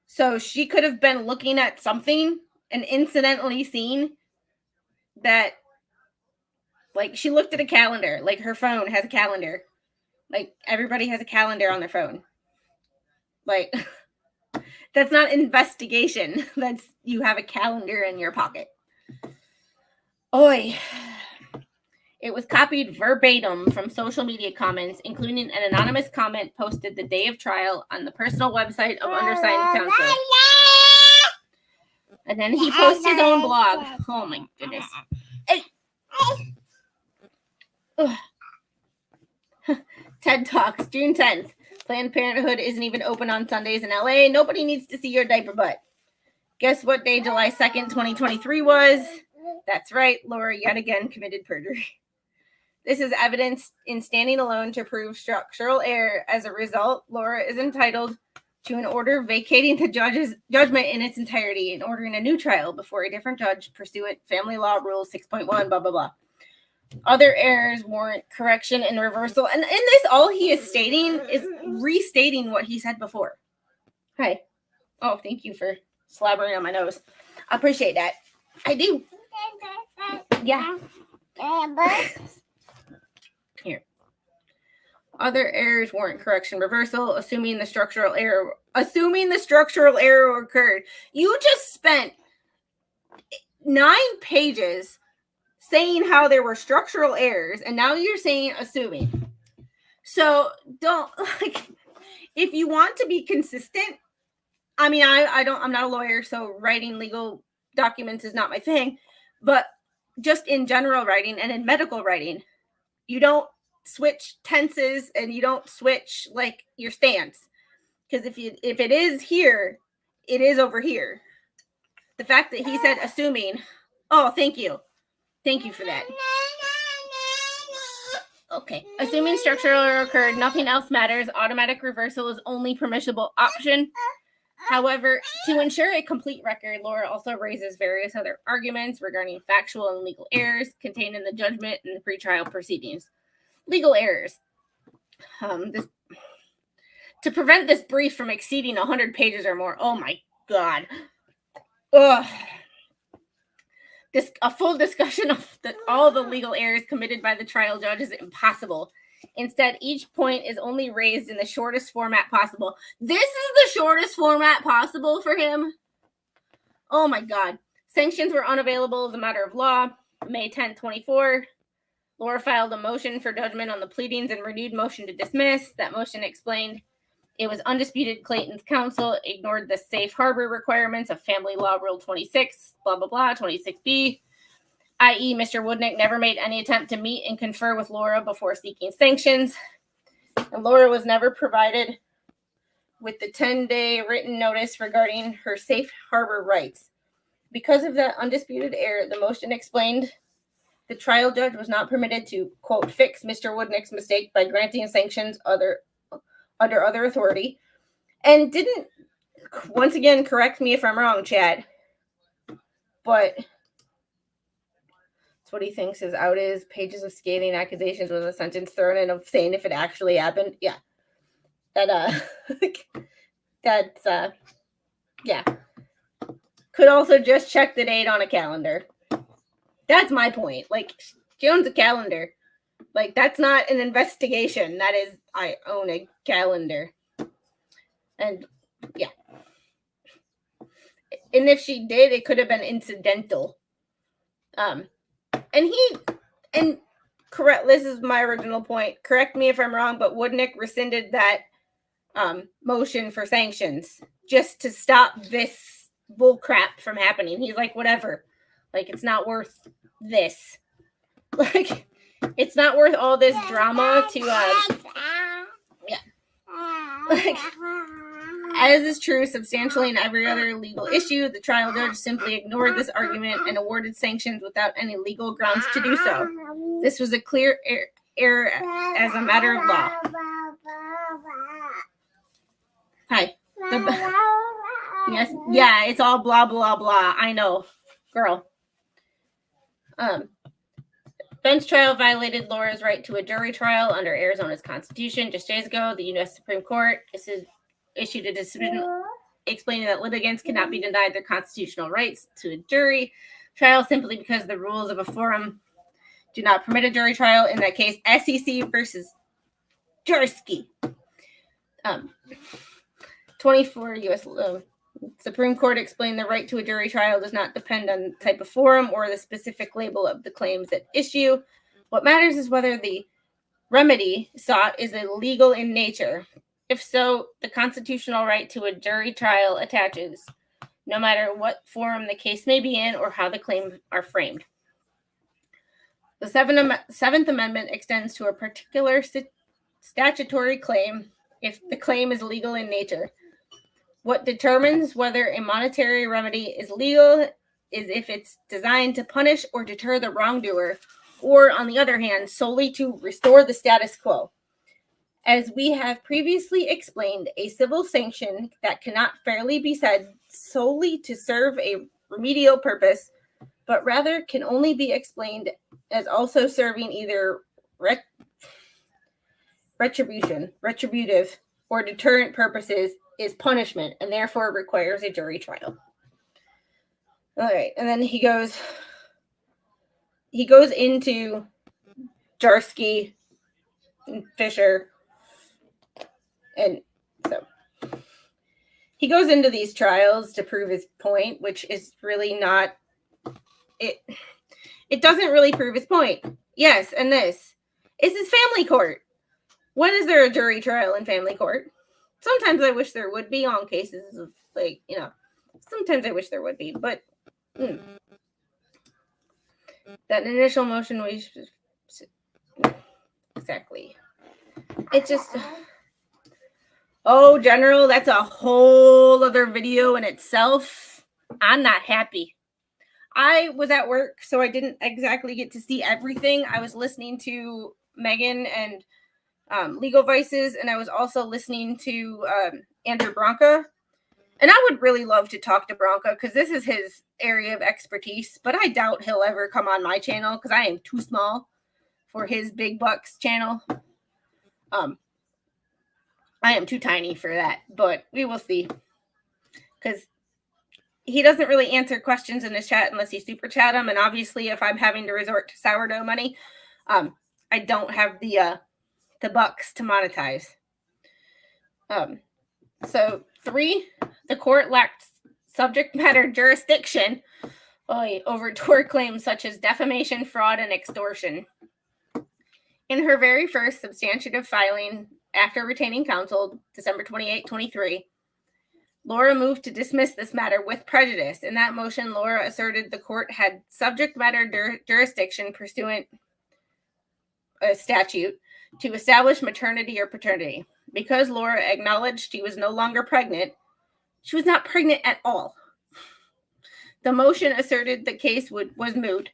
So she could have been looking at something and incidentally seen that, like, she looked at a calendar. Like, her phone has a calendar. Like, everybody has a calendar on their phone. Like, that's not investigation. That's, you have a calendar in your pocket. Oi. It was copied verbatim from social media comments, including an anonymous comment posted the day of trial on the personal website of undersigned counsel. And then he posts his own blog. Oh my goodness. Hey. TED Talks, June 10th. Planned Parenthood isn't even open on Sundays in LA. Nobody needs to see your diaper butt. Guess what day July 2nd, 2023 was? That's right, Laura yet again committed perjury. This is evidence in standing alone to prove structural error. As a result, Laura is entitled to an order vacating the judge's judgment in its entirety and ordering a new trial before a different judge pursuant Family Law Rule 6.1, blah, blah, blah. Other errors warrant correction and reversal. And in this, all he is stating is restating what he said before. Hi. Oh, thank you for slabbering on my nose. I appreciate that. I do. Yeah. Here. Other errors warrant correction, reversal, assuming the structural error occurred. You just spent 9 pages saying how there were structural errors, and now you're saying assuming. So don't, like, if you want to be consistent, I mean, I'm not a lawyer, so writing legal documents is not my thing, but just in general writing and in medical writing, you don't switch tenses and you don't switch like your stance. Because if it is here, it is over here. The fact that he said assuming, oh, thank you. Thank you for that. Okay. Assuming structural error occurred, nothing else matters. Automatic reversal is only permissible option. However, to ensure a complete record, Laura also raises various other arguments regarding factual and legal errors contained in the judgment and the pretrial proceedings. Legal errors. To prevent this brief from exceeding 100 pages or more. Oh my God. Ugh. A full discussion of all the legal errors committed by the trial judge is impossible. Instead, each point is only raised in the shortest format possible. This is the shortest format possible for him? Oh my God. Sanctions were unavailable as a matter of law. May 10, 24. Laura filed a motion for judgment on the pleadings and renewed motion to dismiss. That motion explained it was undisputed Clayton's counsel ignored the safe harbor requirements of Family Law Rule 26, blah, blah, blah, 26B, i.e. Mr. Woodnick never made any attempt to meet and confer with Laura before seeking sanctions. And Laura was never provided with the 10-day written notice regarding her safe harbor rights. Because of that undisputed error, the motion explained the trial judge was not permitted to, quote, fix Mr. Woodnick's mistake by granting sanctions under other authority, and didn't, once again, correct me if I'm wrong, Chad, but that's what he thinks his out is. Pages of scathing accusations with a sentence thrown in of saying if it actually happened. Yeah. That's yeah. Could also just check the date on a calendar. That's my point. Like, she owns a calendar. Like, that's not an investigation. That is, I own a calendar. And, yeah. And if she did, it could have been incidental. And correct, this is my original point. Correct me if I'm wrong, but Woodnick rescinded that motion for sanctions just to stop this bull crap from happening. He's like, whatever. Like, it's not worth this. Like, it's not worth all this drama to, yeah. Like, as is true substantially in every other legal issue, the trial judge simply ignored this argument and awarded sanctions without any legal grounds to do so. This was a clear error as a matter of law. Hi. Yes. Yeah, it's all blah, blah, blah. I know. Girl. Bench trial violated Laura's right to a jury trial under Arizona's Constitution. Just days ago, the U.S. Supreme Court issued a decision explaining that litigants cannot be denied their constitutional rights to a jury trial simply because the rules of a forum do not permit a jury trial. In that case, SEC versus Jersey. 24 U.S. Supreme Court explained the right to a jury trial does not depend on the type of forum or the specific label of the claims at issue. What matters is whether the remedy sought is illegal in nature. If so, the constitutional right to a jury trial attaches, no matter what forum the case may be in or how the claims are framed. The Seventh Amendment extends to a particular statutory claim if the claim is legal in nature. What determines whether a monetary remedy is legal is if it's designed to punish or deter the wrongdoer, or, on the other hand, solely to restore the status quo. As we have previously explained, a civil sanction that cannot fairly be said solely to serve a remedial purpose, but rather can only be explained as also serving either retributive, or deterrent purposes, is punishment and therefore requires a jury trial. All right, and then he goes into Jarsky and Fisher, and so he goes into these trials to prove his point, which is really not it. It doesn't really prove his point. Yes, and this is family court. When is there a jury trial in family court? Sometimes I wish there would be on cases of, like, sometimes I wish there would be, but that initial motion was exactly. It just, General, that's a whole other video in itself. I'm not happy. I was at work, so I didn't exactly get to see everything. I was listening to Megan and Legal Vices, and I was also listening to Andrew Branca. And I would really love to talk to Branca because this is his area of expertise, but I doubt he'll ever come on my channel because I am too small for his Big Bucks channel. I am too tiny for that, but we will see. Because he doesn't really answer questions in his chat unless you super chat him, and obviously if I'm having to resort to sourdough money, I don't have the bucks to monetize. So 3, the court lacked subject matter jurisdiction over tort claims such as defamation, fraud, and extortion. In her very first substantive filing after retaining counsel, December 28, 23, Laura moved to dismiss this matter with prejudice. In that motion, Laura asserted the court had subject matter jurisdiction pursuant a statute to establish maternity or paternity. Because Laura acknowledged she was no longer pregnant, she was not pregnant at all. The motion asserted the case was moot,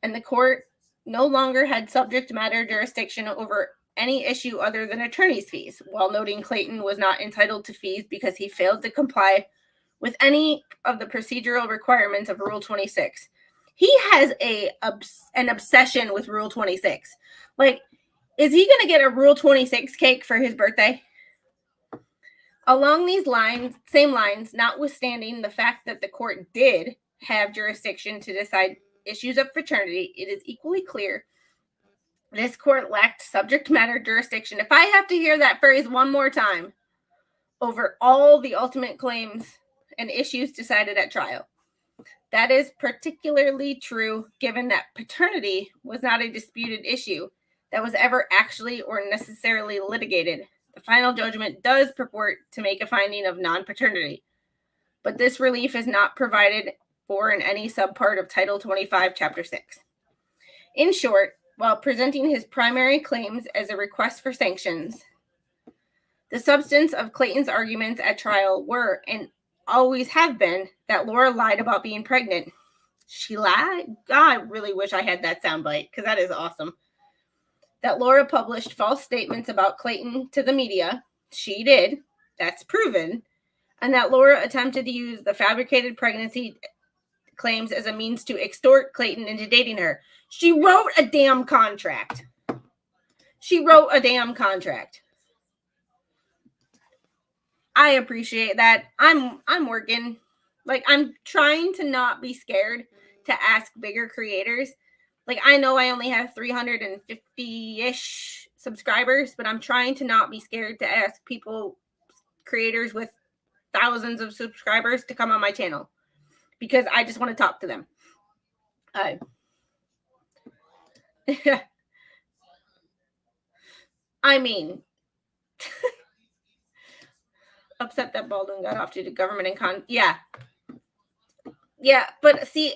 and the court no longer had subject matter jurisdiction over any issue other than attorney's fees, while noting Clayton was not entitled to fees because he failed to comply with any of the procedural requirements of Rule 26. He has an obsession with Rule 26. Like, is he going to get a Rule 26 cake for his birthday? Along these same lines, notwithstanding the fact that the court did have jurisdiction to decide issues of paternity, it is equally clear this court lacked subject matter jurisdiction. If I have to hear that phrase one more time, over all the ultimate claims and issues decided at trial. That is particularly true given that paternity was not a disputed issue that was ever actually or necessarily litigated. The final judgment does purport to make a finding of non-paternity, but this relief is not provided for in any subpart of Title 25, Chapter 6. In short, while presenting his primary claims as a request for sanctions, the substance of Clayton's arguments at trial were and always have been that Laura lied about being pregnant. She lied? God, I really wish I had that soundbite because that is awesome. That Laura published false statements about Clayton to the media. She did. That's proven. And that Laura attempted to use the fabricated pregnancy claims as a means to extort Clayton into dating her. She wrote a damn contract. I appreciate that. I'm working. Like, I'm trying to not be scared to ask bigger creators. Like, I know I only have 350-ish subscribers, but I'm trying to not be scared to ask creators with thousands of subscribers to come on my channel because I just want to talk to them. I mean, upset that Baldwin got off due to government and yeah, but see,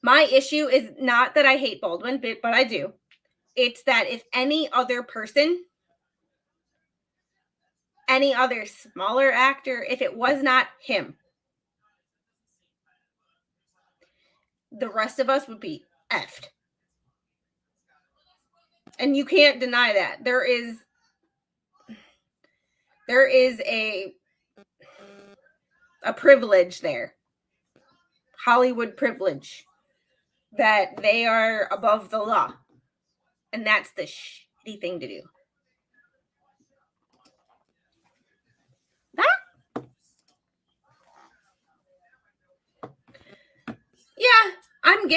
my issue is not that I hate Baldwin, but I do. It's that if any other person, any other smaller actor, if it was not him, the rest of us would be effed. And you can't deny that. There is a privilege there. Hollywood privilege. That they are above the law. And that's the shitty thing to do. Yeah, I'm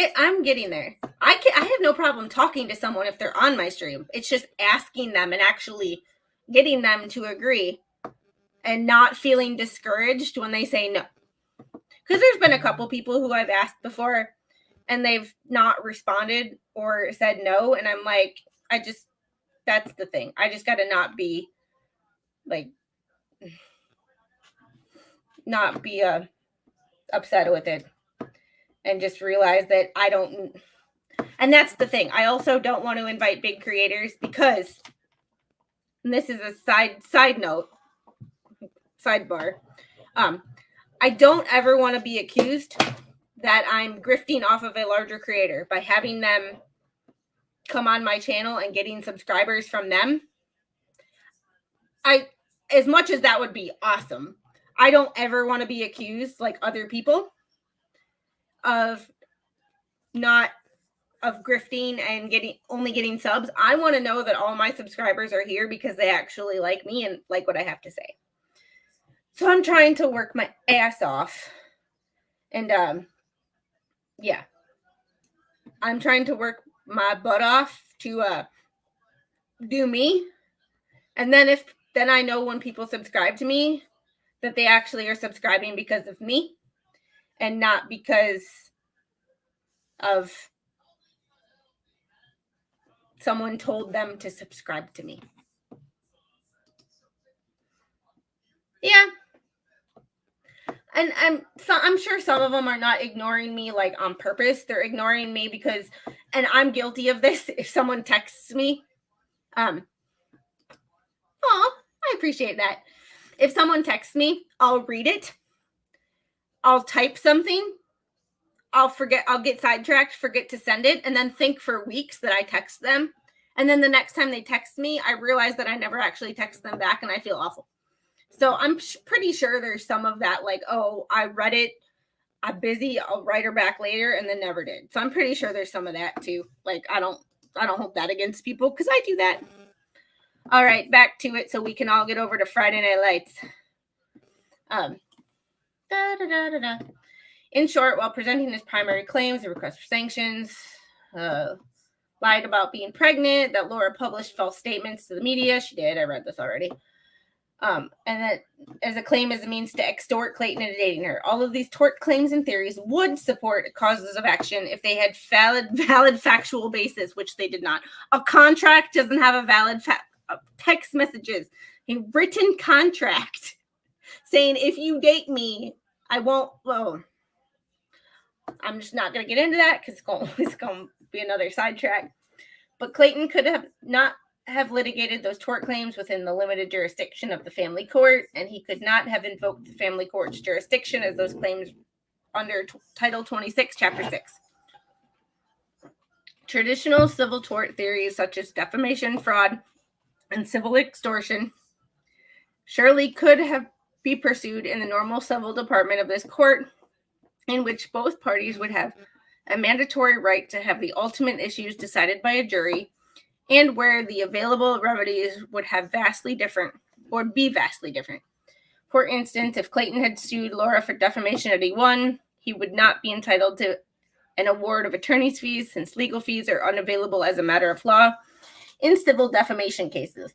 getting there. I have no problem talking to someone if they're on my stream. It's just asking them and actually getting them to agree and not feeling discouraged when they say no. Because there's been a couple people who I've asked before and they've not responded or said no. And I'm like, that's the thing. I just got to not be upset with it. And just realize that I don't, and that's the thing. I also don't want to invite big creators because, and this is a side note, sidebar. I don't ever want to be accused that I'm grifting off of a larger creator by having them come on my channel and getting subscribers from them. As much as that would be awesome, I don't ever want to be accused like other people of grifting and only getting subs. I want to know that all my subscribers are here because they actually like me and like what I have to say. So I'm trying to work my ass off. And yeah. I'm trying to work my butt off to do me. And then I know when people subscribe to me that they actually are subscribing because of me and not because of someone told them to subscribe to me. Yeah. And I'm sure some of them are not ignoring me like on purpose. They're ignoring me because, and I'm guilty of this, if someone texts me, I appreciate that. If someone texts me, I'll read it. I'll type something. I'll get sidetracked, forget to send it, and then think for weeks that I text them. And then the next time they text me, I realize that I never actually text them back and I feel awful. So I'm pretty sure there's some of that, like, oh, I read it, I'm busy, I'll write her back later, and then never did. So I'm pretty sure there's some of that too. Like, I don't hold that against people because I do that. All right, back to it so we can all get over to Friday Night Lights. In short, while presenting his primary claims, the request for sanctions, lied about being pregnant, that Laura published false statements to the media. She did. I read this already. And that as a claim as a means to extort Clayton into dating her. All of these tort claims and theories would support causes of action if they had valid factual basis, which they did not. A contract doesn't have a valid text messages, a written contract saying if you date me, I won't. Well, I'm just not going to get into that because it's going to be another sidetrack. But Clayton could not have litigated those tort claims within the limited jurisdiction of the family court, and he could not have invoked the family court's jurisdiction as those claims under Title 26, Chapter 6. Traditional civil tort theories such as defamation, fraud, and civil extortion surely could be pursued in the normal civil department of this court, in which both parties would have a mandatory right to have the ultimate issues decided by a jury, and where the available remedies would be vastly different. For instance, if Clayton had sued Laura for defamation at E1, he would not be entitled to an award of attorney's fees since legal fees are unavailable as a matter of law in civil defamation cases.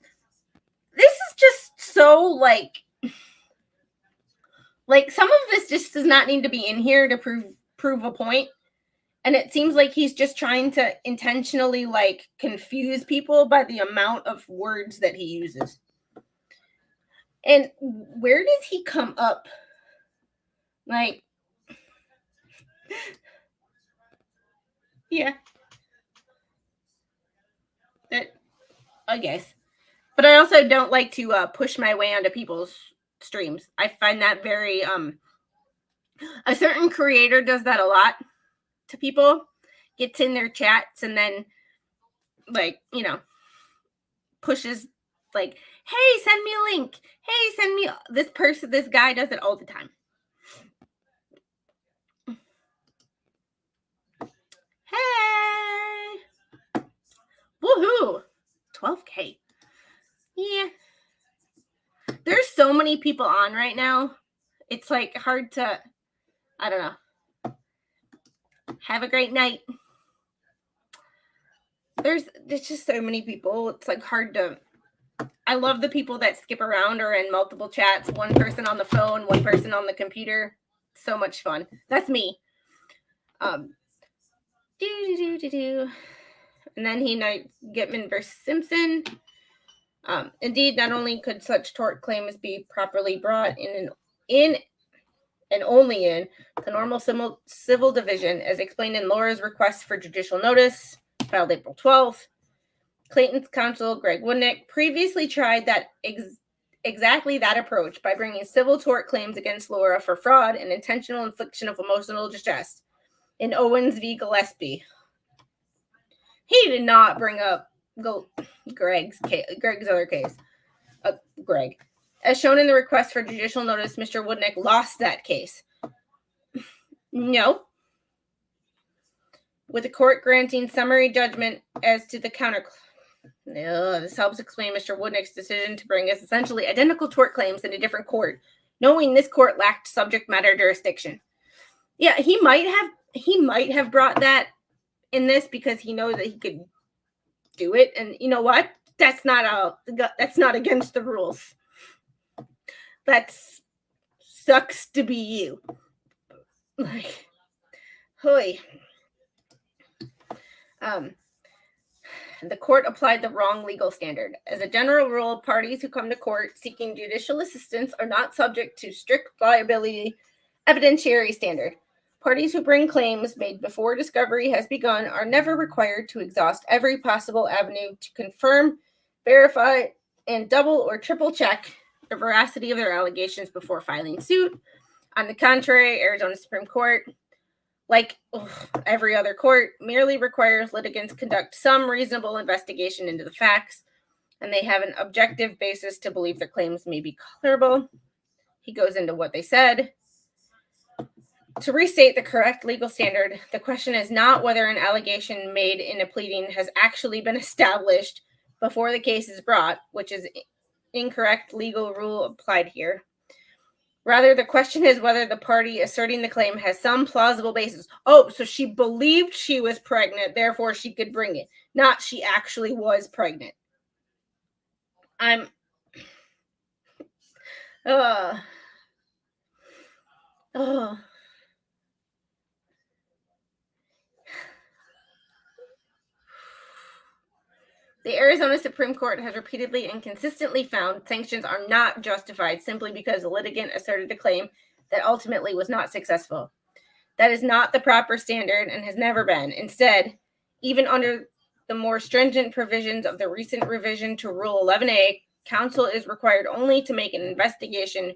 This is just so like some of this just does not need to be in here to prove a point. And it seems like he's just trying to intentionally confuse people by the amount of words that he uses. And where does he come up? Yeah. That, I guess. But I also don't like to push my way onto people's streams. I find that very, a certain creator does that a lot to people, gets in their chats and then pushes hey, send me a link. Hey, send me this guy does it all the time. Hey. Woohoo. 12K. Yeah. There's so many people on right now. It's hard to, I don't know. Have a great night. There's just so many people. It's hard to. I love the people that skip around or in multiple chats. One person on the phone, one person on the computer. So much fun. That's me. And then he knights Gitman versus Simpson. Indeed, not only could such tort claims be properly brought in and only in the normal civil division, as explained in Laura's request for judicial notice, filed April 12th. Clayton's counsel, Greg Woodnick, previously tried that exactly that approach by bringing civil tort claims against Laura for fraud and intentional infliction of emotional distress in Owens v. Gillespie. He did not bring up Greg's other case. Greg. As shown in the request for judicial notice, Mr. Woodnick lost that case. No. With the court granting summary judgment as to the counterclaim. This helps explain Mr. Woodnick's decision to bring us essentially identical tort claims in a different court, knowing this court lacked subject matter jurisdiction. Yeah, he might have brought that in this because he knows that he could do it, and you know what? That's not against the rules. That sucks to be you. Hoy. The court applied the wrong legal standard. As a general rule, parties who come to court seeking judicial assistance are not subject to strict liability evidentiary standard. Parties who bring claims made before discovery has begun are never required to exhaust every possible avenue to confirm, verify, and double or triple check the veracity of their allegations before filing suit. On the contrary, Arizona Supreme Court, every other court, merely requires litigants conduct some reasonable investigation into the facts, and they have an objective basis to believe their claims may be colorable. He goes into what they said. To restate the correct legal standard, the question is not whether an allegation made in a pleading has actually been established before the case is brought, which is incorrect legal rule applied here. Rather, the question is whether the party asserting the claim has some plausible basis. Oh, so she believed she was pregnant, therefore she could bring it. Not she actually was pregnant. Oh. The Arizona Supreme Court has repeatedly and consistently found sanctions are not justified simply because the litigant asserted a claim that ultimately was not successful. That is not the proper standard and has never been. Instead, even under the more stringent provisions of the recent revision to Rule 11A, counsel is required only to make an investigation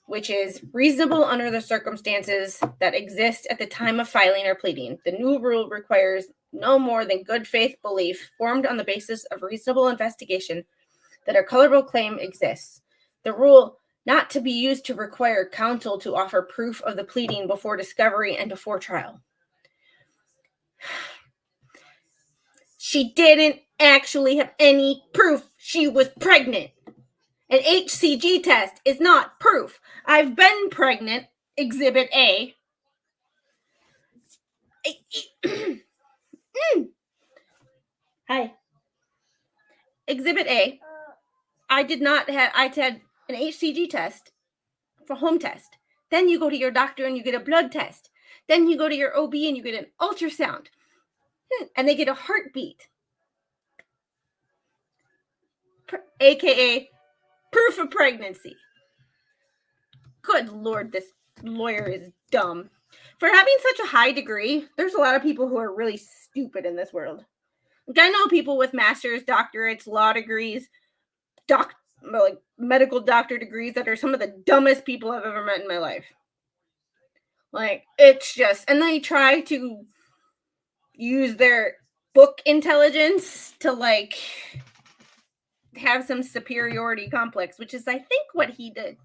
which is reasonable under the circumstances that exist at the time of filing or pleading. The new rule requires no more than good faith belief formed on the basis of reasonable investigation that a colorable claim exists. The rule not to be used to require counsel to offer proof of the pleading before discovery and before trial. She didn't actually have any proof she was pregnant. An HCG test is not proof. I've been pregnant, Exhibit A. Hi. Exhibit A. I had an HCG test for home test. Then you go to your doctor and you get a blood test. Then you go to your OB and you get an ultrasound. And they get a heartbeat. AKA proof of pregnancy. Good Lord, this lawyer is dumb. For having such a high degree, there's a lot of people who are really stupid in this world. Like, I know people with master's, doctorates, law degrees, medical doctor degrees that are some of the dumbest people I've ever met in my life. Like, it's just, and they try to use their book intelligence to, like, have some superiority complex, which is, I think, what he did.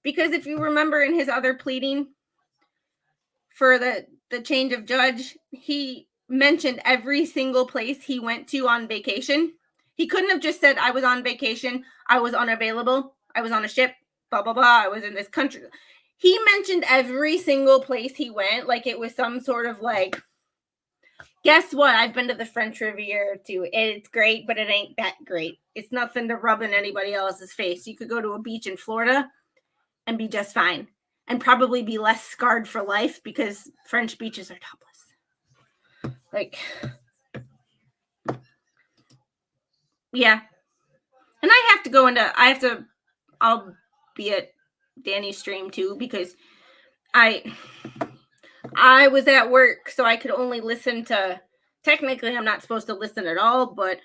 Because if you remember in his other pleading for the change of judge, he mentioned every single place he went to on vacation. He couldn't have just said, I was on vacation, I was unavailable, I was on a ship, blah, blah, blah, I was in this country. He mentioned every single place he went like it was some sort of like, guess what? I've been to the French Riviera too. It's great, but it ain't that great. It's nothing to rub in anybody else's face. You could go to a beach in Florida and be just fine and probably be less scarred for life because French beaches are topless. Like, yeah. And I'll be at Danny's stream too because I was at work, so I could only listen to, technically I'm not supposed to listen at all, but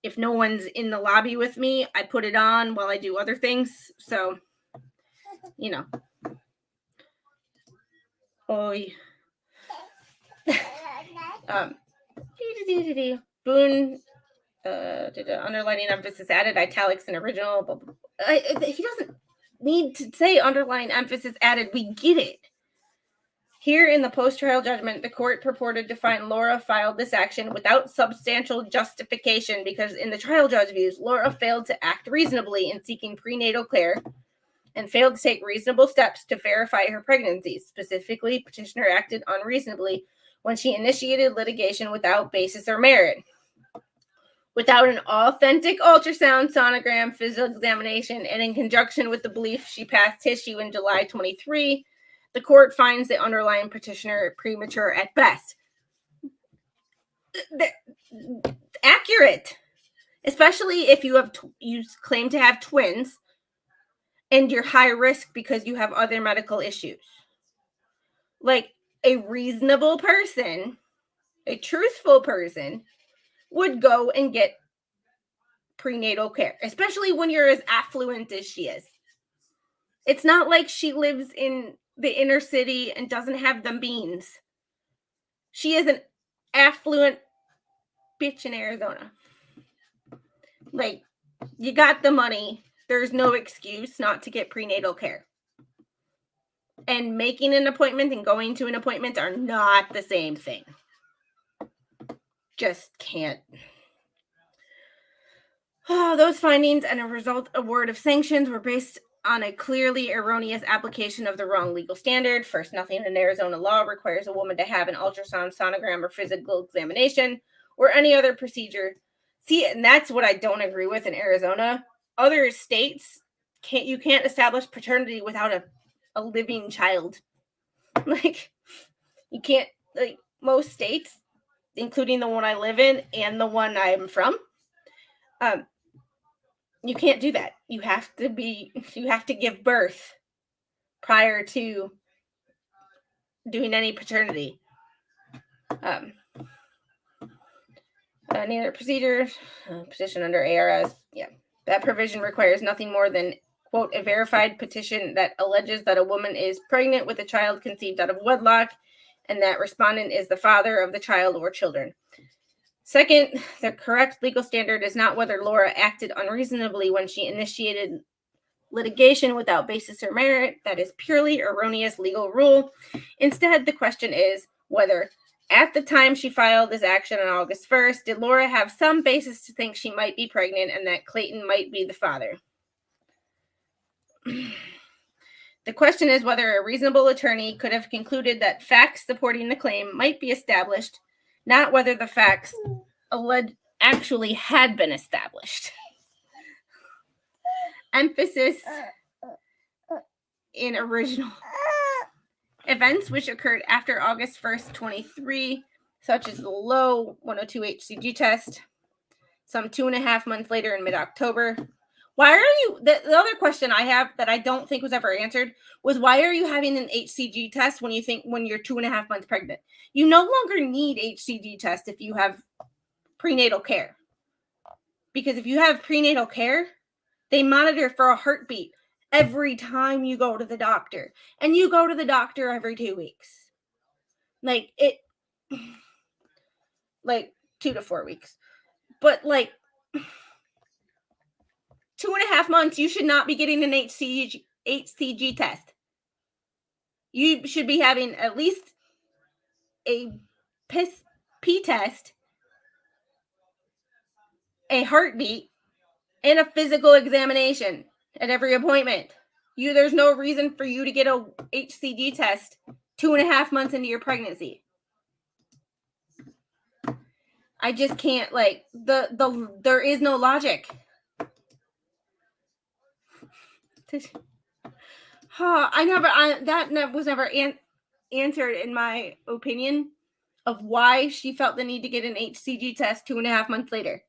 if no one's in the lobby with me, I put it on while I do other things. So, you know. Oh, Boone, underlining emphasis added, italics and original. Blah, blah, blah. He doesn't need to say underline emphasis added. We get it. Here in the post-trial judgment, the court purported to find Laura filed this action without substantial justification because in the trial judge views, Laura failed to act reasonably in seeking prenatal care and failed to take reasonable steps to verify her pregnancy. Specifically, petitioner acted unreasonably when she initiated litigation without basis or merit. Without an authentic ultrasound, sonogram, physical examination, and in conjunction with the belief she passed tissue in July 23, the court finds the underlying petitioner premature at best. Accurate, especially if you claim to have twins and you're high risk because you have other medical issues. Like, a reasonable person, a truthful person, would go and get prenatal care, especially when you're as affluent as she is. It's not like she lives in the inner city and doesn't have the means. She is an affluent bitch in Arizona. Like, you got the money. There's no excuse not to get prenatal care. And making an appointment and going to an appointment are not the same thing. Just can't. Those findings and a result award of sanctions were based on a clearly erroneous application of the wrong legal standard. First, nothing in Arizona law requires a woman to have an ultrasound, sonogram, or physical examination or any other procedure. See, and that's what I don't agree with in Arizona. Other states you can't establish paternity without a living child. Like, you can't, like, most states, including the one I live in and the one I'm from, you can't do that. You have to give birth prior to doing any paternity. Any other procedure, petition under ARS, that provision requires nothing more than, quote, a verified petition that alleges that a woman is pregnant with a child conceived out of wedlock and that respondent is the father of the child or children. Second, the correct legal standard is not whether Laura acted unreasonably when she initiated litigation without basis or merit. That is purely erroneous legal rule. Instead, the question is whether, at the time she filed this action on August 1st, did Laura have some basis to think she might be pregnant and that Clayton might be the father? The question is whether a reasonable attorney could have concluded that facts supporting the claim might be established, not whether the facts actually had been established. Emphasis in original events which occurred after August 1st, 23, such as the low 102 HCG test, some 2.5 months later in mid-October. Why are you, the other question I have that I don't think was ever answered was, why are you having an HCG test when you're 2.5 months pregnant? You no longer need HCG test if you have prenatal care. Because if you have prenatal care, they monitor for a heartbeat every time you go to the doctor. And you go to the doctor every 2 weeks. Like 2 to 4 weeks. But 2.5 months, you should not be getting an HCG test. You should be having at least a P test, a heartbeat, and a physical examination at every appointment. There's no reason for you to get a HCG test 2.5 months into your pregnancy. I just can't, there is no logic. That was never answered in my opinion of why she felt the need to get an HCG test 2.5 months later.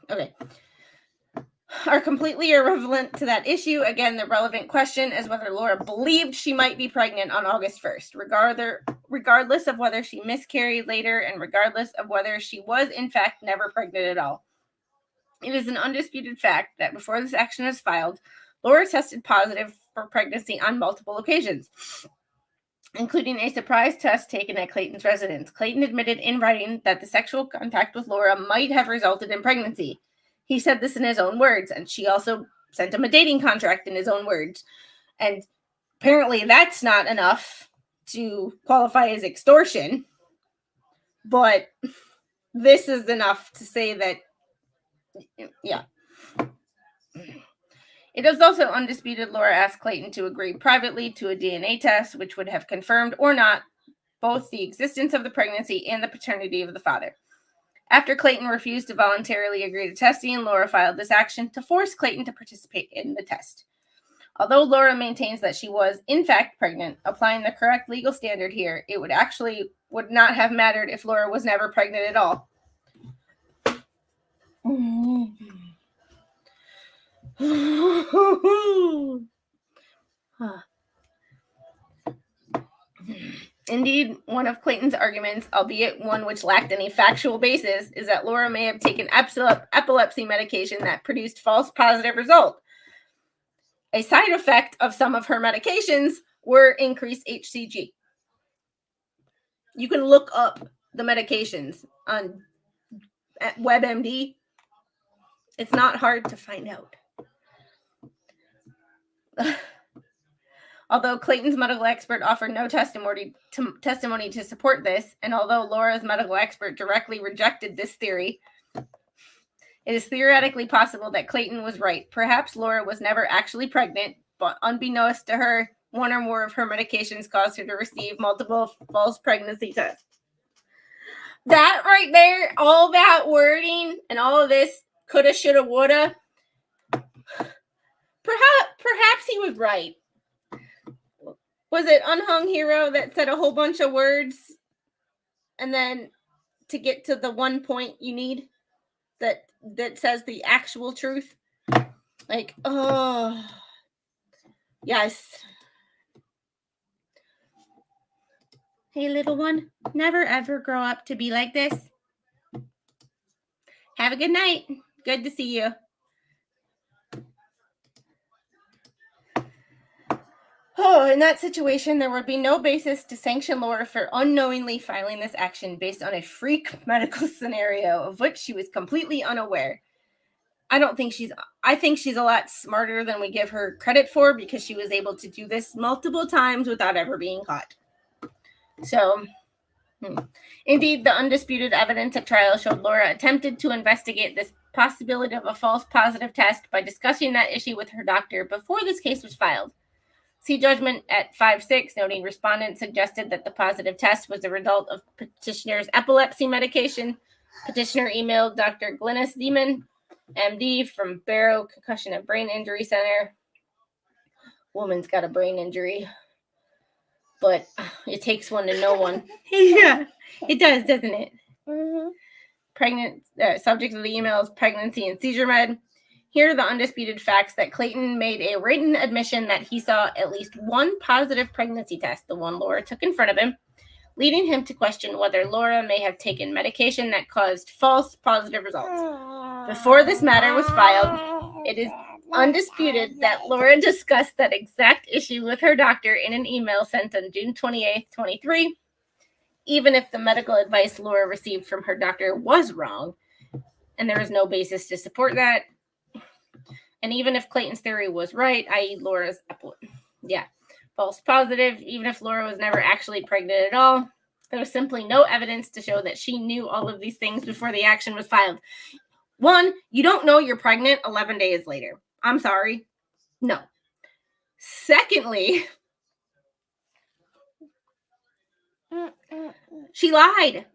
Okay. Are completely irrelevant to that issue. Again, the relevant question is whether Laura believed she might be pregnant on August 1st, regardless of whether she miscarried later and regardless of whether she was, in fact, never pregnant at all. It is an undisputed fact that before this action is filed, Laura tested positive for pregnancy on multiple occasions, including a surprise test taken at Clayton's residence. Clayton admitted in writing that the sexual contact with Laura might have resulted in pregnancy. He said this in his own words, and she also sent him a dating contract in his own words. And apparently that's not enough to qualify as extortion, but this is enough to say that, yeah. It is also undisputed Laura asked Clayton to agree privately to a DNA test, which would have confirmed or not both the existence of the pregnancy and the paternity of the father. After Clayton refused to voluntarily agree to testing, Laura filed this action to force Clayton to participate in the test. Although Laura maintains that she was, in fact, pregnant, applying the correct legal standard here, it would not have mattered if Laura was never pregnant at all. Indeed, one of Clayton's arguments, albeit one which lacked any factual basis, is that Laura may have taken epilepsy medication that produced false positive results. A side effect of some of her medications were increased HCG. You can look up the medications at WebMD. It's not hard to find out. Although Clayton's medical expert offered no testimony to support this, and although Laura's medical expert directly rejected this theory, it is theoretically possible that Clayton was right. Perhaps Laura was never actually pregnant, but unbeknownst to her, one or more of her medications caused her to receive multiple false pregnancy tests. That right there, all that wording and all of this coulda, shoulda, woulda, perhaps he was right. Was it Unhung Hero that said a whole bunch of words and then to get to the one point you need that says the actual truth? Like, oh, yes. Hey, little one, never ever grow up to be like this. Have a good night. Good to see you. Oh, in that situation, there would be no basis to sanction Laura for unknowingly filing this action based on a freak medical scenario of which she was completely unaware. I think she's a lot smarter than we give her credit for because she was able to do this multiple times without ever being caught. So, indeed, the undisputed evidence at trial showed Laura attempted to investigate this possibility of a false positive test by discussing that issue with her doctor before this case was filed. See judgment at 5-6, noting respondent suggested that the positive test was the result of petitioner's epilepsy medication. Petitioner emailed Dr. Glynis Demon, MD from Barrow Concussion and Brain Injury Center. Woman's got a brain injury, but it takes one to know one. Yeah, it does, doesn't it? Mm-hmm. Subject of the email is pregnancy and seizure med. Here are the undisputed facts that Clayton made a written admission that he saw at least one positive pregnancy test, the one Laura took in front of him, leading him to question whether Laura may have taken medication that caused false positive results. Before this matter was filed, it is undisputed that Laura discussed that exact issue with her doctor in an email sent on June 28, 23. Even if the medical advice Laura received from her doctor was wrong, and there is no basis to support that, and even if Clayton's theory was right, i.e. Laura's false positive, even if Laura was never actually pregnant at all, there was simply no evidence to show that she knew all of these things before the action was filed. One, you don't know you're pregnant 11 days later. I'm sorry. No. Secondly, she lied.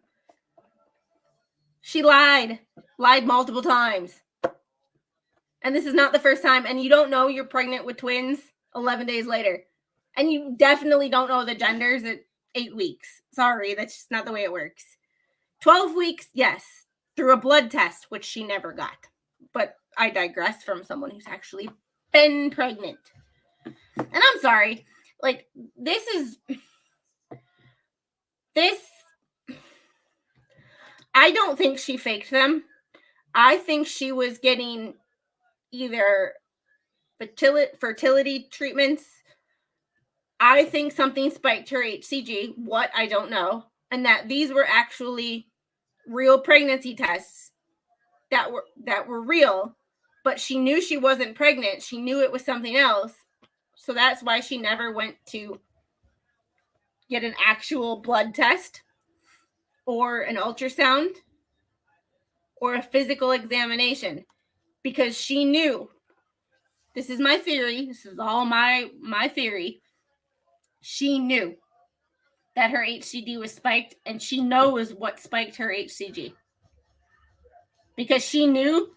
She lied multiple times. And this is not the first time. And you don't know you're pregnant with twins 11 days later. And you definitely don't know the genders at 8 weeks. Sorry, that's just not the way it works. 12 weeks, yes, through a blood test, which she never got. But I digress from someone who's actually been pregnant. And I'm sorry. Like, I don't think she faked them. I think she was getting either fertility treatments. I think something spiked her HCG. What? I don't know. And that these were actually real pregnancy tests that were real, but she knew she wasn't pregnant. She knew it was something else. So that's why she never went to get an actual blood test or an ultrasound or a physical examination, because she knew, this is my theory, this is all my theory, she knew that her HCG was spiked, and she knows what spiked her HCG. Because she knew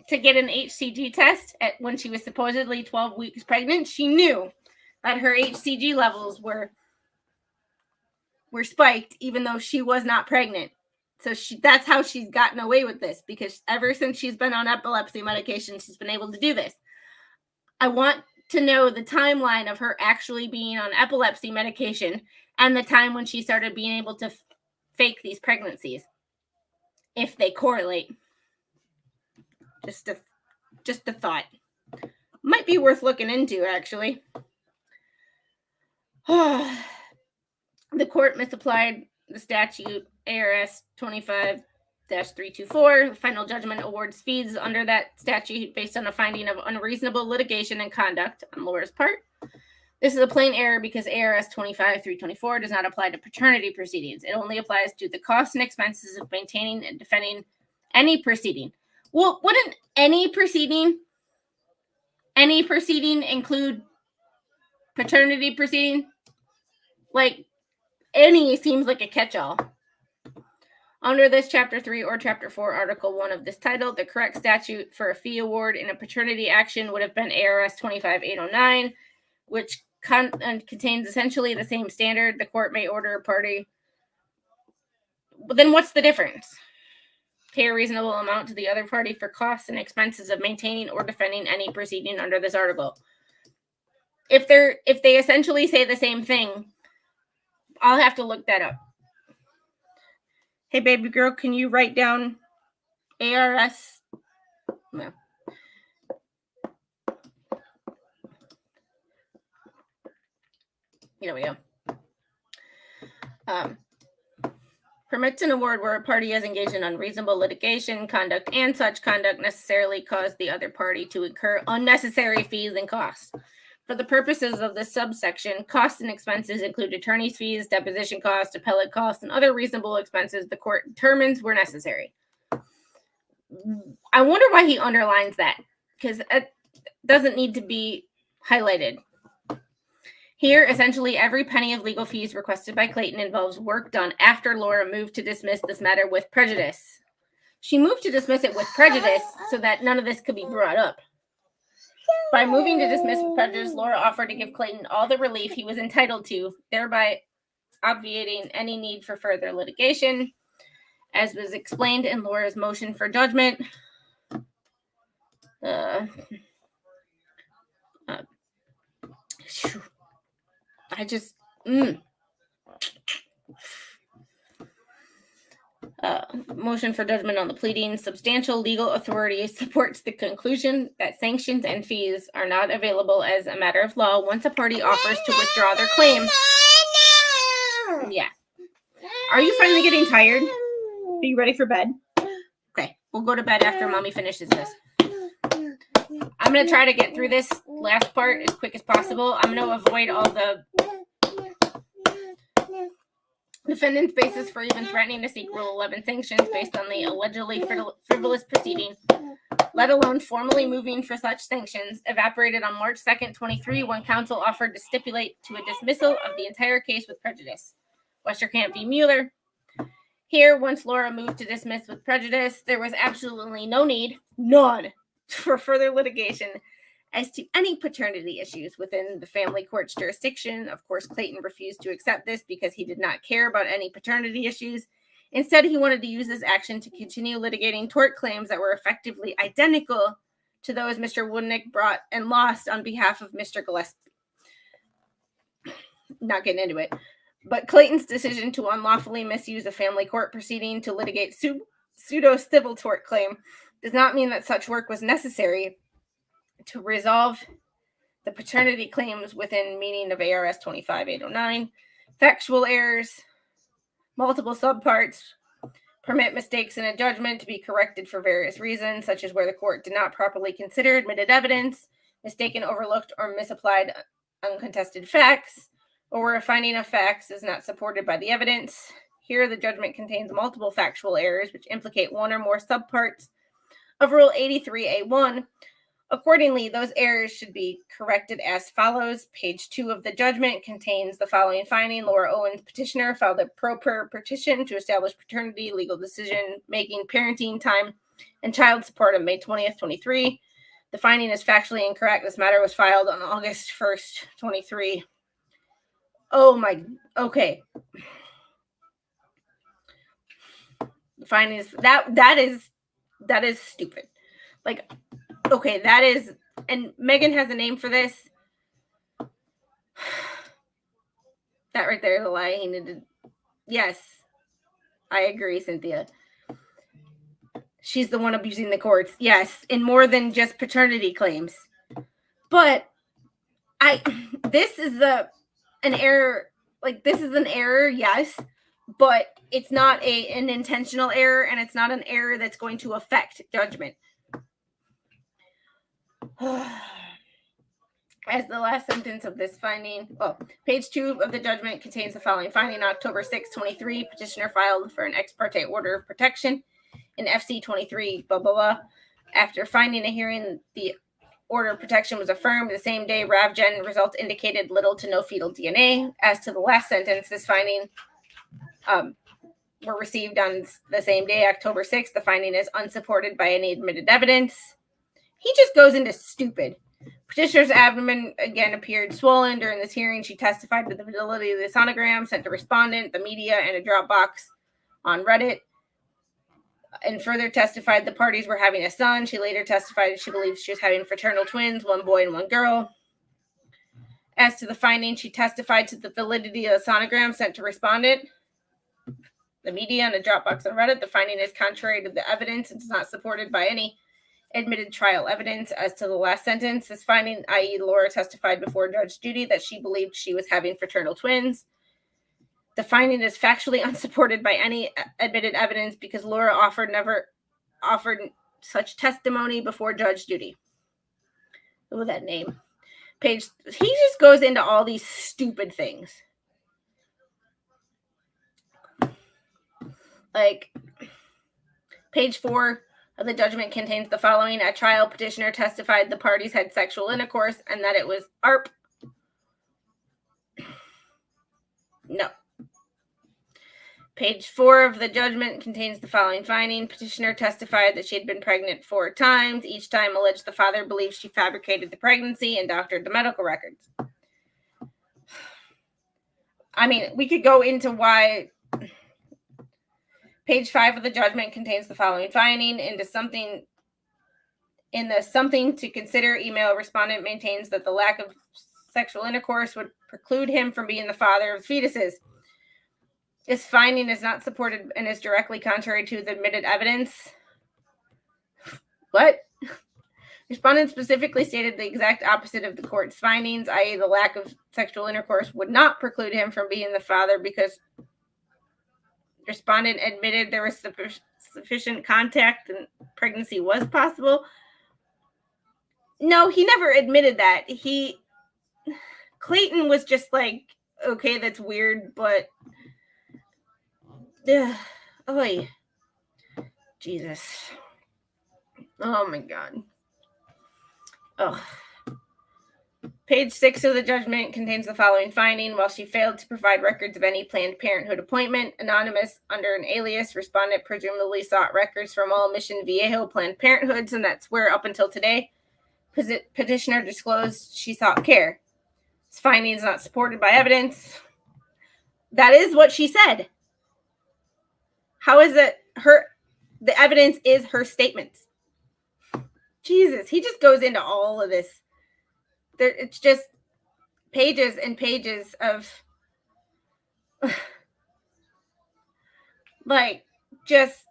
to get an HCG test when she was supposedly 12 weeks pregnant, she knew that her HCG levels were spiked, even though she was not pregnant. So that's how she's gotten away with this, because ever since she's been on epilepsy medication, she's been able to do this. I want to know the timeline of her actually being on epilepsy medication and the time when she started being able to fake these pregnancies, if they correlate. Just a thought. Might be worth looking into, actually. The court misapplied the statute ARS 25-324. The final judgment awards fees under that statute based on a finding of unreasonable litigation and conduct on Laura's part. This is a plain error because ARS 25-324 does not apply to paternity proceedings. It only applies to the costs and expenses of maintaining and defending any proceeding. Well, wouldn't any proceeding include paternity proceeding? Like, any seems like a catch-all. Under this Chapter 3 or Chapter 4, Article 1 of this title, the correct statute for a fee award in a paternity action would have been ARS 25809, which contains essentially the same standard. The court may order a party. But then what's the difference? Pay a reasonable amount to the other party for costs and expenses of maintaining or defending any proceeding under this article. If they essentially say the same thing, I'll have to look that up. Hey, baby girl, can you write down ARS? No. Here we go. Permits an award where a party has engaged in unreasonable litigation, conduct, and such conduct necessarily caused the other party to incur unnecessary fees and costs. For the purposes of this subsection, costs and expenses include attorney's fees, deposition costs, appellate costs, and other reasonable expenses the court determines were necessary. I wonder why he underlines that, because it doesn't need to be highlighted. Here, essentially, every penny of legal fees requested by Clayton involves work done after Laura moved to dismiss this matter with prejudice. She moved to dismiss it with prejudice so that none of this could be brought up. By moving to dismiss with prejudice, Laura offered to give Clayton all the relief he was entitled to, thereby obviating any need for further litigation. As was explained in Laura's motion for judgment, motion for judgment on the pleading. Substantial legal authority supports the conclusion that sanctions and fees are not available as a matter of law once a party offers to withdraw their claim. Yeah. Are you finally getting tired? Are you ready for bed? Okay, we'll go to bed after Mommy finishes this. I'm going to try to get through this last part as quick as possible. I'm going to avoid all the defendant's basis for even threatening to seek Rule 11 sanctions based on the allegedly frivolous proceeding, let alone formally moving for such sanctions, evaporated on March 2nd, 23, when counsel offered to stipulate to a dismissal of the entire case with prejudice. Westerkamp v. Mueller. Here, once Laura moved to dismiss with prejudice, there was absolutely no need, none, for further litigation as to any paternity issues within the family court's jurisdiction. Of course, Clayton refused to accept this because he did not care about any paternity issues. Instead, he wanted to use this action to continue litigating tort claims that were effectively identical to those Mr. Woodnick brought and lost on behalf of Mr. Gillespie. Not getting into it. But Clayton's decision to unlawfully misuse a family court proceeding to litigate pseudo-civil tort claim does not mean that such work was necessary to resolve the paternity claims within meaning of ARS 25809. Factual errors, multiple subparts, permit mistakes in a judgment to be corrected for various reasons, such as where the court did not properly consider admitted evidence, mistaken, overlooked, or misapplied uncontested facts, or where a finding of facts is not supported by the evidence. Here, the judgment contains multiple factual errors which implicate one or more subparts of Rule 83A1. Accordingly, those errors should be corrected as follows. Page 2 of the judgment contains the following finding. Laura Owens, petitioner, filed a pro per petition to establish paternity, legal decision-making, parenting time, and child support on May 20th, 23. The finding is factually incorrect. This matter was filed on August 1st, 23. Oh my, okay. The finding is, that is stupid. Like, okay, that is, and Megan has a name for this. That right there is a lie. He needed, yes, I agree, Cynthia. She's the one abusing the courts. Yes, in more than just paternity claims. But this is an error. Like, this is an error, yes, but it's not an intentional error, and it's not an error that's going to affect judgment. As the last sentence of this finding, page 2 of the judgment contains the following finding. October 6, 23, petitioner filed for an ex parte order of protection in FC 23, blah, blah, blah. After finding a hearing, the order of protection was affirmed. The same day, RavGen results indicated little to no fetal DNA. As to the last sentence, this finding, were received on the same day, October 6th. The finding is unsupported by any admitted evidence. He just goes into stupid. Petitioner's abdomen again appeared swollen. During this hearing, she testified to the validity of the sonogram sent to respondent, the media, and a Dropbox on Reddit, and further testified the parties were having a son. She later testified she believes she was having fraternal twins, one boy and one girl. As to the finding, she testified to the validity of the sonogram sent to respondent, the media, and a Dropbox on Reddit. The finding is contrary to the evidence and is not supported by any admitted trial evidence. As to the last sentence, this finding, i.e. Laura testified before Judge Judy that she believed she was having fraternal twins. The finding is factually unsupported by any admitted evidence because Laura never offered such testimony before Judge Judy. Oh, that name. He just goes into all these stupid things. Like, page 4 of the judgment contains the following. At trial, petitioner testified the parties had sexual intercourse and that it was ARP. No. Page 4 of the judgment contains the following finding. Petitioner testified that she had been pregnant 4 times. Each time alleged the father believes she fabricated the pregnancy and doctored the medical records. I mean, we could go into why. Page 5 of the judgment contains the following finding. In the something to consider email, respondent maintains that the lack of sexual intercourse would preclude him from being the father of fetuses. This finding is not supported and is directly contrary to the admitted evidence. What? Respondent specifically stated the exact opposite of the court's findings, i.e. the lack of sexual intercourse would not preclude him from being the father because respondent admitted there was sufficient contact and pregnancy was possible. No, he never admitted that. Clayton was just like, okay, that's weird, but oh, Jesus. Oh my God. Oh. Page 6 of the judgment contains the following finding. While she failed to provide records of any Planned Parenthood appointment, anonymous under an alias, respondent presumably sought records from all Mission Viejo Planned Parenthoods, and that's where up until today, petitioner disclosed she sought care. This finding is not supported by evidence. That is what she said. How is it the evidence is her statements? Jesus, he just goes into all of this. It's just pages and pages of like just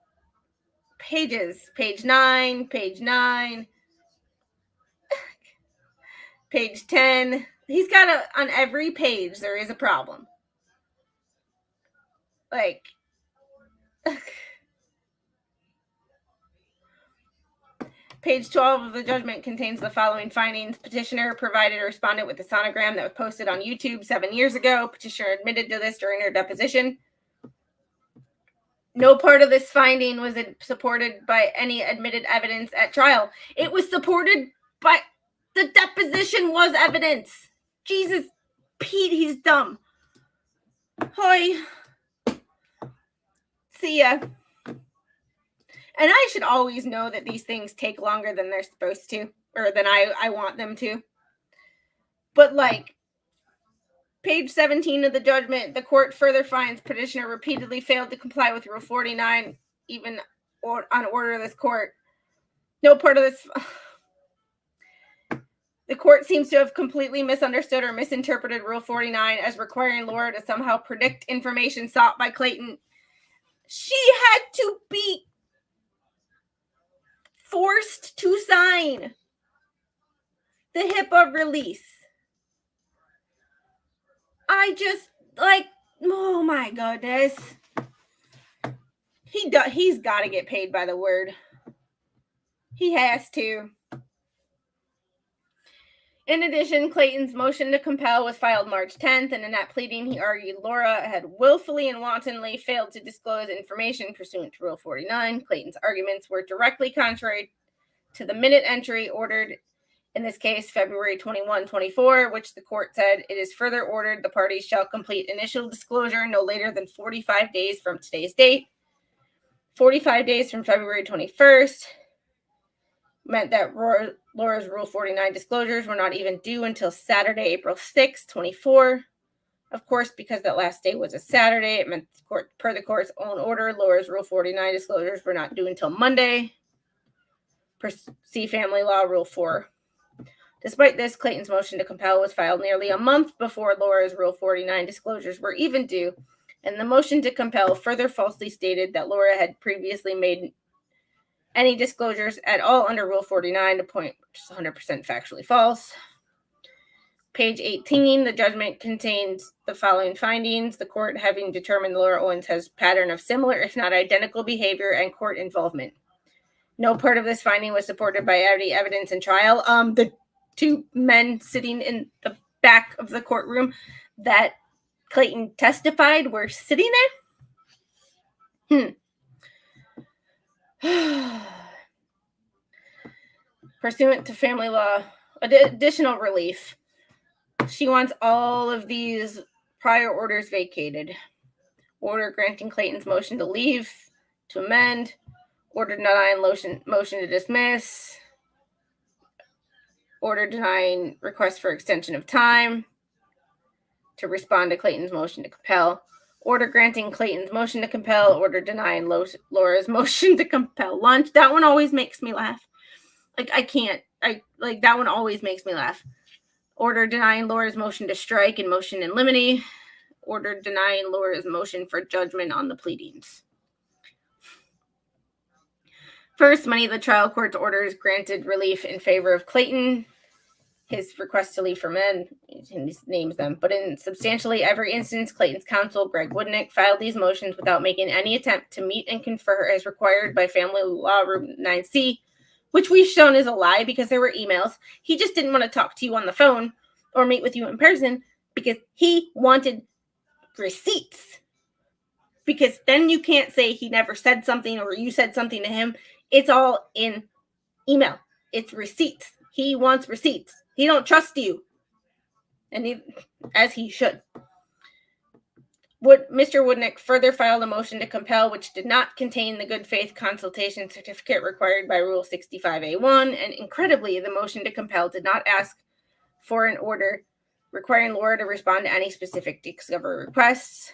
pages. Page 9, page 9, page 10. He's got on every page there is a problem. Like page 12 of the judgment contains the following findings. Petitioner provided a respondent with a sonogram that was posted on YouTube 7 years ago. Petitioner admitted to this during her deposition. No part of this finding was supported by any admitted evidence at trial. It was supported by the deposition was evidence. Jesus, Pete, he's dumb. Hoi. See ya. And I should always know that these things take longer than they're supposed to, or than I want them to. But like, page 17 of the judgment, the court further finds petitioner repeatedly failed to comply with Rule 49, even on order of this court. No part of this. The court seems to have completely misunderstood or misinterpreted Rule 49 as requiring Laura to somehow predict information sought by Clayton. She had to be forced to sign the HIPAA release. I just, like, oh my goodness. He's got to get paid by the word. He has to. In addition, Clayton's motion to compel was filed March 10th, and in that pleading, he argued Laura had willfully and wantonly failed to disclose information pursuant to Rule 49. Clayton's arguments were directly contrary to the minute entry ordered In this case, February 21, 24, which the court said it is further ordered the parties shall complete initial disclosure no later than 45 days from today's date. 45 days from February 21st meant that Laura's Rule 49 disclosures were not even due until Saturday, April 6, 24. Of course, because that last day was a Saturday, it meant per the court's own order, Laura's Rule 49 disclosures were not due until Monday. See Family Law Rule 4. Despite this, Clayton's motion to compel was filed nearly a month before Laura's Rule 49 disclosures were even due, and the motion to compel further falsely stated that Laura had previously made any disclosures at all under Rule 49, a point which is 100% factually false. Page 18, the judgment contains the following findings. The court, having determined Laura Owens has a pattern of similar, if not identical, behavior and court involvement. No part of this finding was supported by any evidence in trial. The two men sitting in the back of the courtroom that Clayton testified were sitting there. Pursuant to family law, additional relief. She wants all of these prior orders vacated. Order granting Clayton's motion to leave, to amend, order denying motion to dismiss, order denying request for extension of time to respond to Clayton's motion to compel, order granting Clayton's motion to compel, order denying Laura's motion to compel lunch. That one always makes me laugh. That one always makes me laugh. Order denying Laura's motion to strike and motion in limine, order denying Laura's motion for judgment on the pleadings. First, many of the trial court's orders granted relief in favor of Clayton. His request to leave for men, he names them, but in substantially every instance, Clayton's counsel, Greg Woodnick, filed these motions without making any attempt to meet and confer as required by Family Law Rule 9C, which we've shown is a lie because there were emails. He just didn't want to talk to you on the phone or meet with you in person because he wanted receipts. Because then you can't say he never said something or you said something to him. It's all in email. It's receipts. He wants receipts. He don't trust you. And as he should. Mr. Woodnick further filed a motion to compel, which did not contain the good faith consultation certificate required by Rule 65A1, and incredibly, the motion to compel did not ask for an order requiring Laura to respond to any specific discovery requests.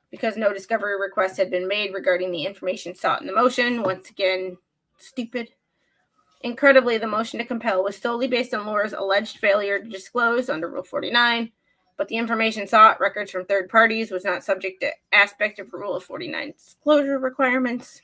Because no discovery request had been made regarding the information sought in the motion, once again, stupid. Incredibly, the motion to compel was solely based on Laura's alleged failure to disclose under Rule 49, but the information sought, records from third parties, was not subject to aspect of Rule 49 disclosure requirements.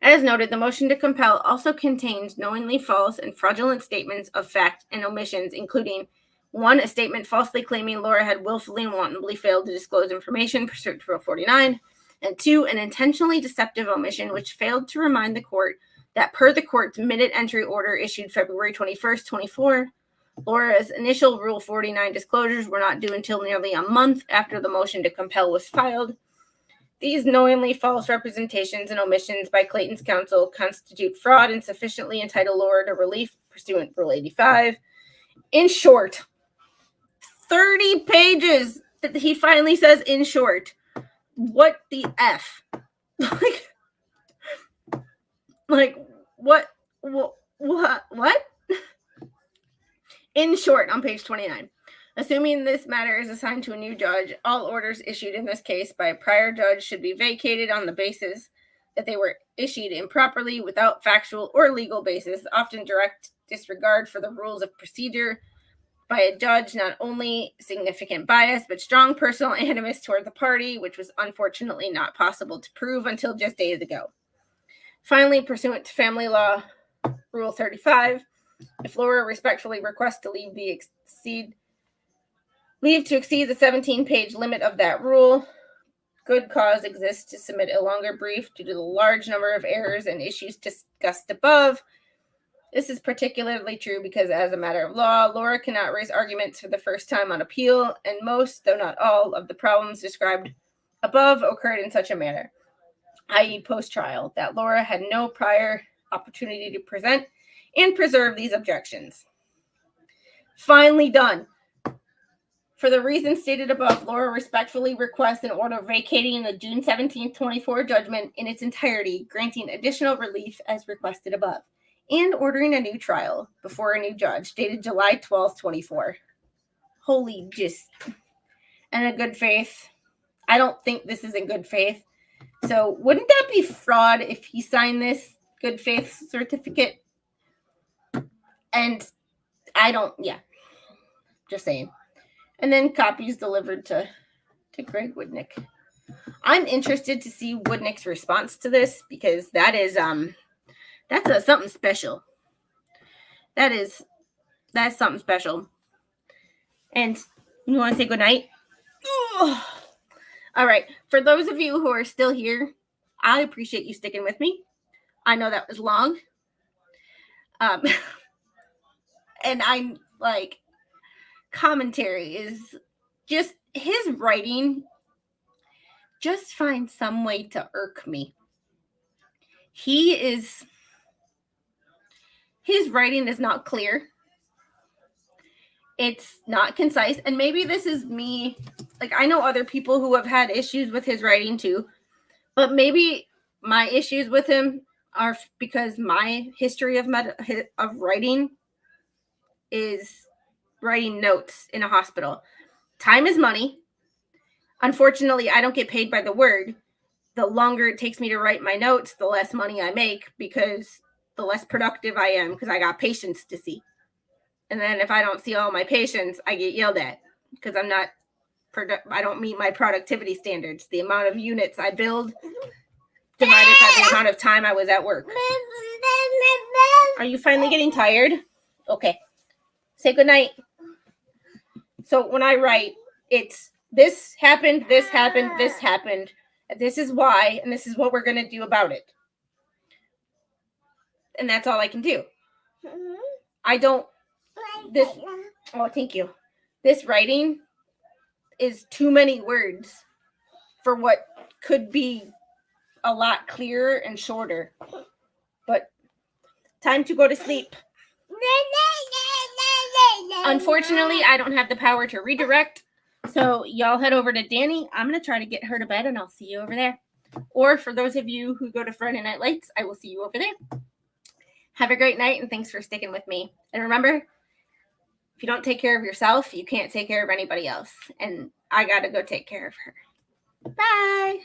As noted, the motion to compel also contains knowingly false and fraudulent statements of fact and omissions, including 1, a statement falsely claiming Laura had willfully and wantonly failed to disclose information pursuant to Rule 49, and 2, an intentionally deceptive omission which failed to remind the court that per the court's minute entry order issued February 21st, 24, Laura's initial Rule 49 disclosures were not due until nearly a month after the motion to compel was filed. These knowingly false representations and omissions by Clayton's counsel constitute fraud and sufficiently entitle Laura to relief pursuant to Rule 85. In short, 30 pages that he finally says in short. What the F? What? In short, on page 29, assuming this matter is assigned to a new judge, all orders issued in this case by a prior judge should be vacated on the basis that they were issued improperly without factual or legal basis, often direct disregard for the rules of procedure by a judge, not only significant bias, but strong personal animus toward the party, which was unfortunately not possible to prove until just days ago. Finally, pursuant to Family Law Rule 35, if Laura respectfully requests to leave to exceed the 17-page limit of that rule, good cause exists to submit a longer brief due to the large number of errors and issues discussed above. This is particularly true because, as a matter of law, Laura cannot raise arguments for the first time on appeal, and most, though not all, of the problems described above occurred in such a manner, i.e. post-trial, that Laura had no prior opportunity to present and preserve these objections. Finally done. For the reasons stated above, Laura respectfully requests an order vacating the June 17, 24 judgment in its entirety, granting additional relief as requested above, and ordering a new trial before a new judge, dated July 12, 24. Holy just, and a good faith. I don't think this is in good faith. So wouldn't that be fraud if he signed this good faith certificate? And I don't, yeah, just saying. And then copies delivered to Greg Woodnick. I'm interested to see Woodnick's response to this, because that's something special. That's something special. And you want to say goodnight? All right. For those of you who are still here, I appreciate you sticking with me. I know that was long. And I'm like, commentary is just, his writing just finds some way to irk me. His writing is not clear. It's not concise. And maybe this is me. Like, I know other people who have had issues with his writing too, but maybe my issues with him are because my history of writing is writing notes in a hospital. Time is money. Unfortunately, I don't get paid by the word. The longer it takes me to write my notes, the less money I make, because the less productive I am, because I got patients to see. And then if I don't see all my patients, I get yelled at because I don't meet my productivity standards. The amount of units I build divided by the amount of time I was at work. Are you finally getting tired? Okay. Say goodnight. So when I write, it's this happened, this happened, this happened. This is why, and this is what we're going to do about it. And that's all I can do. Thank you. This writing is too many words for what could be a lot clearer and shorter. But time to go to sleep. Unfortunately, I don't have the power to redirect. So y'all head over to Danny. I'm going to try to get her to bed, and I'll see you over there. Or for those of you who go to Friday Night Lights, I will see you over there. Have a great night, and thanks for sticking with me. And remember, if you don't take care of yourself, you can't take care of anybody else. And I got to go take care of her. Bye.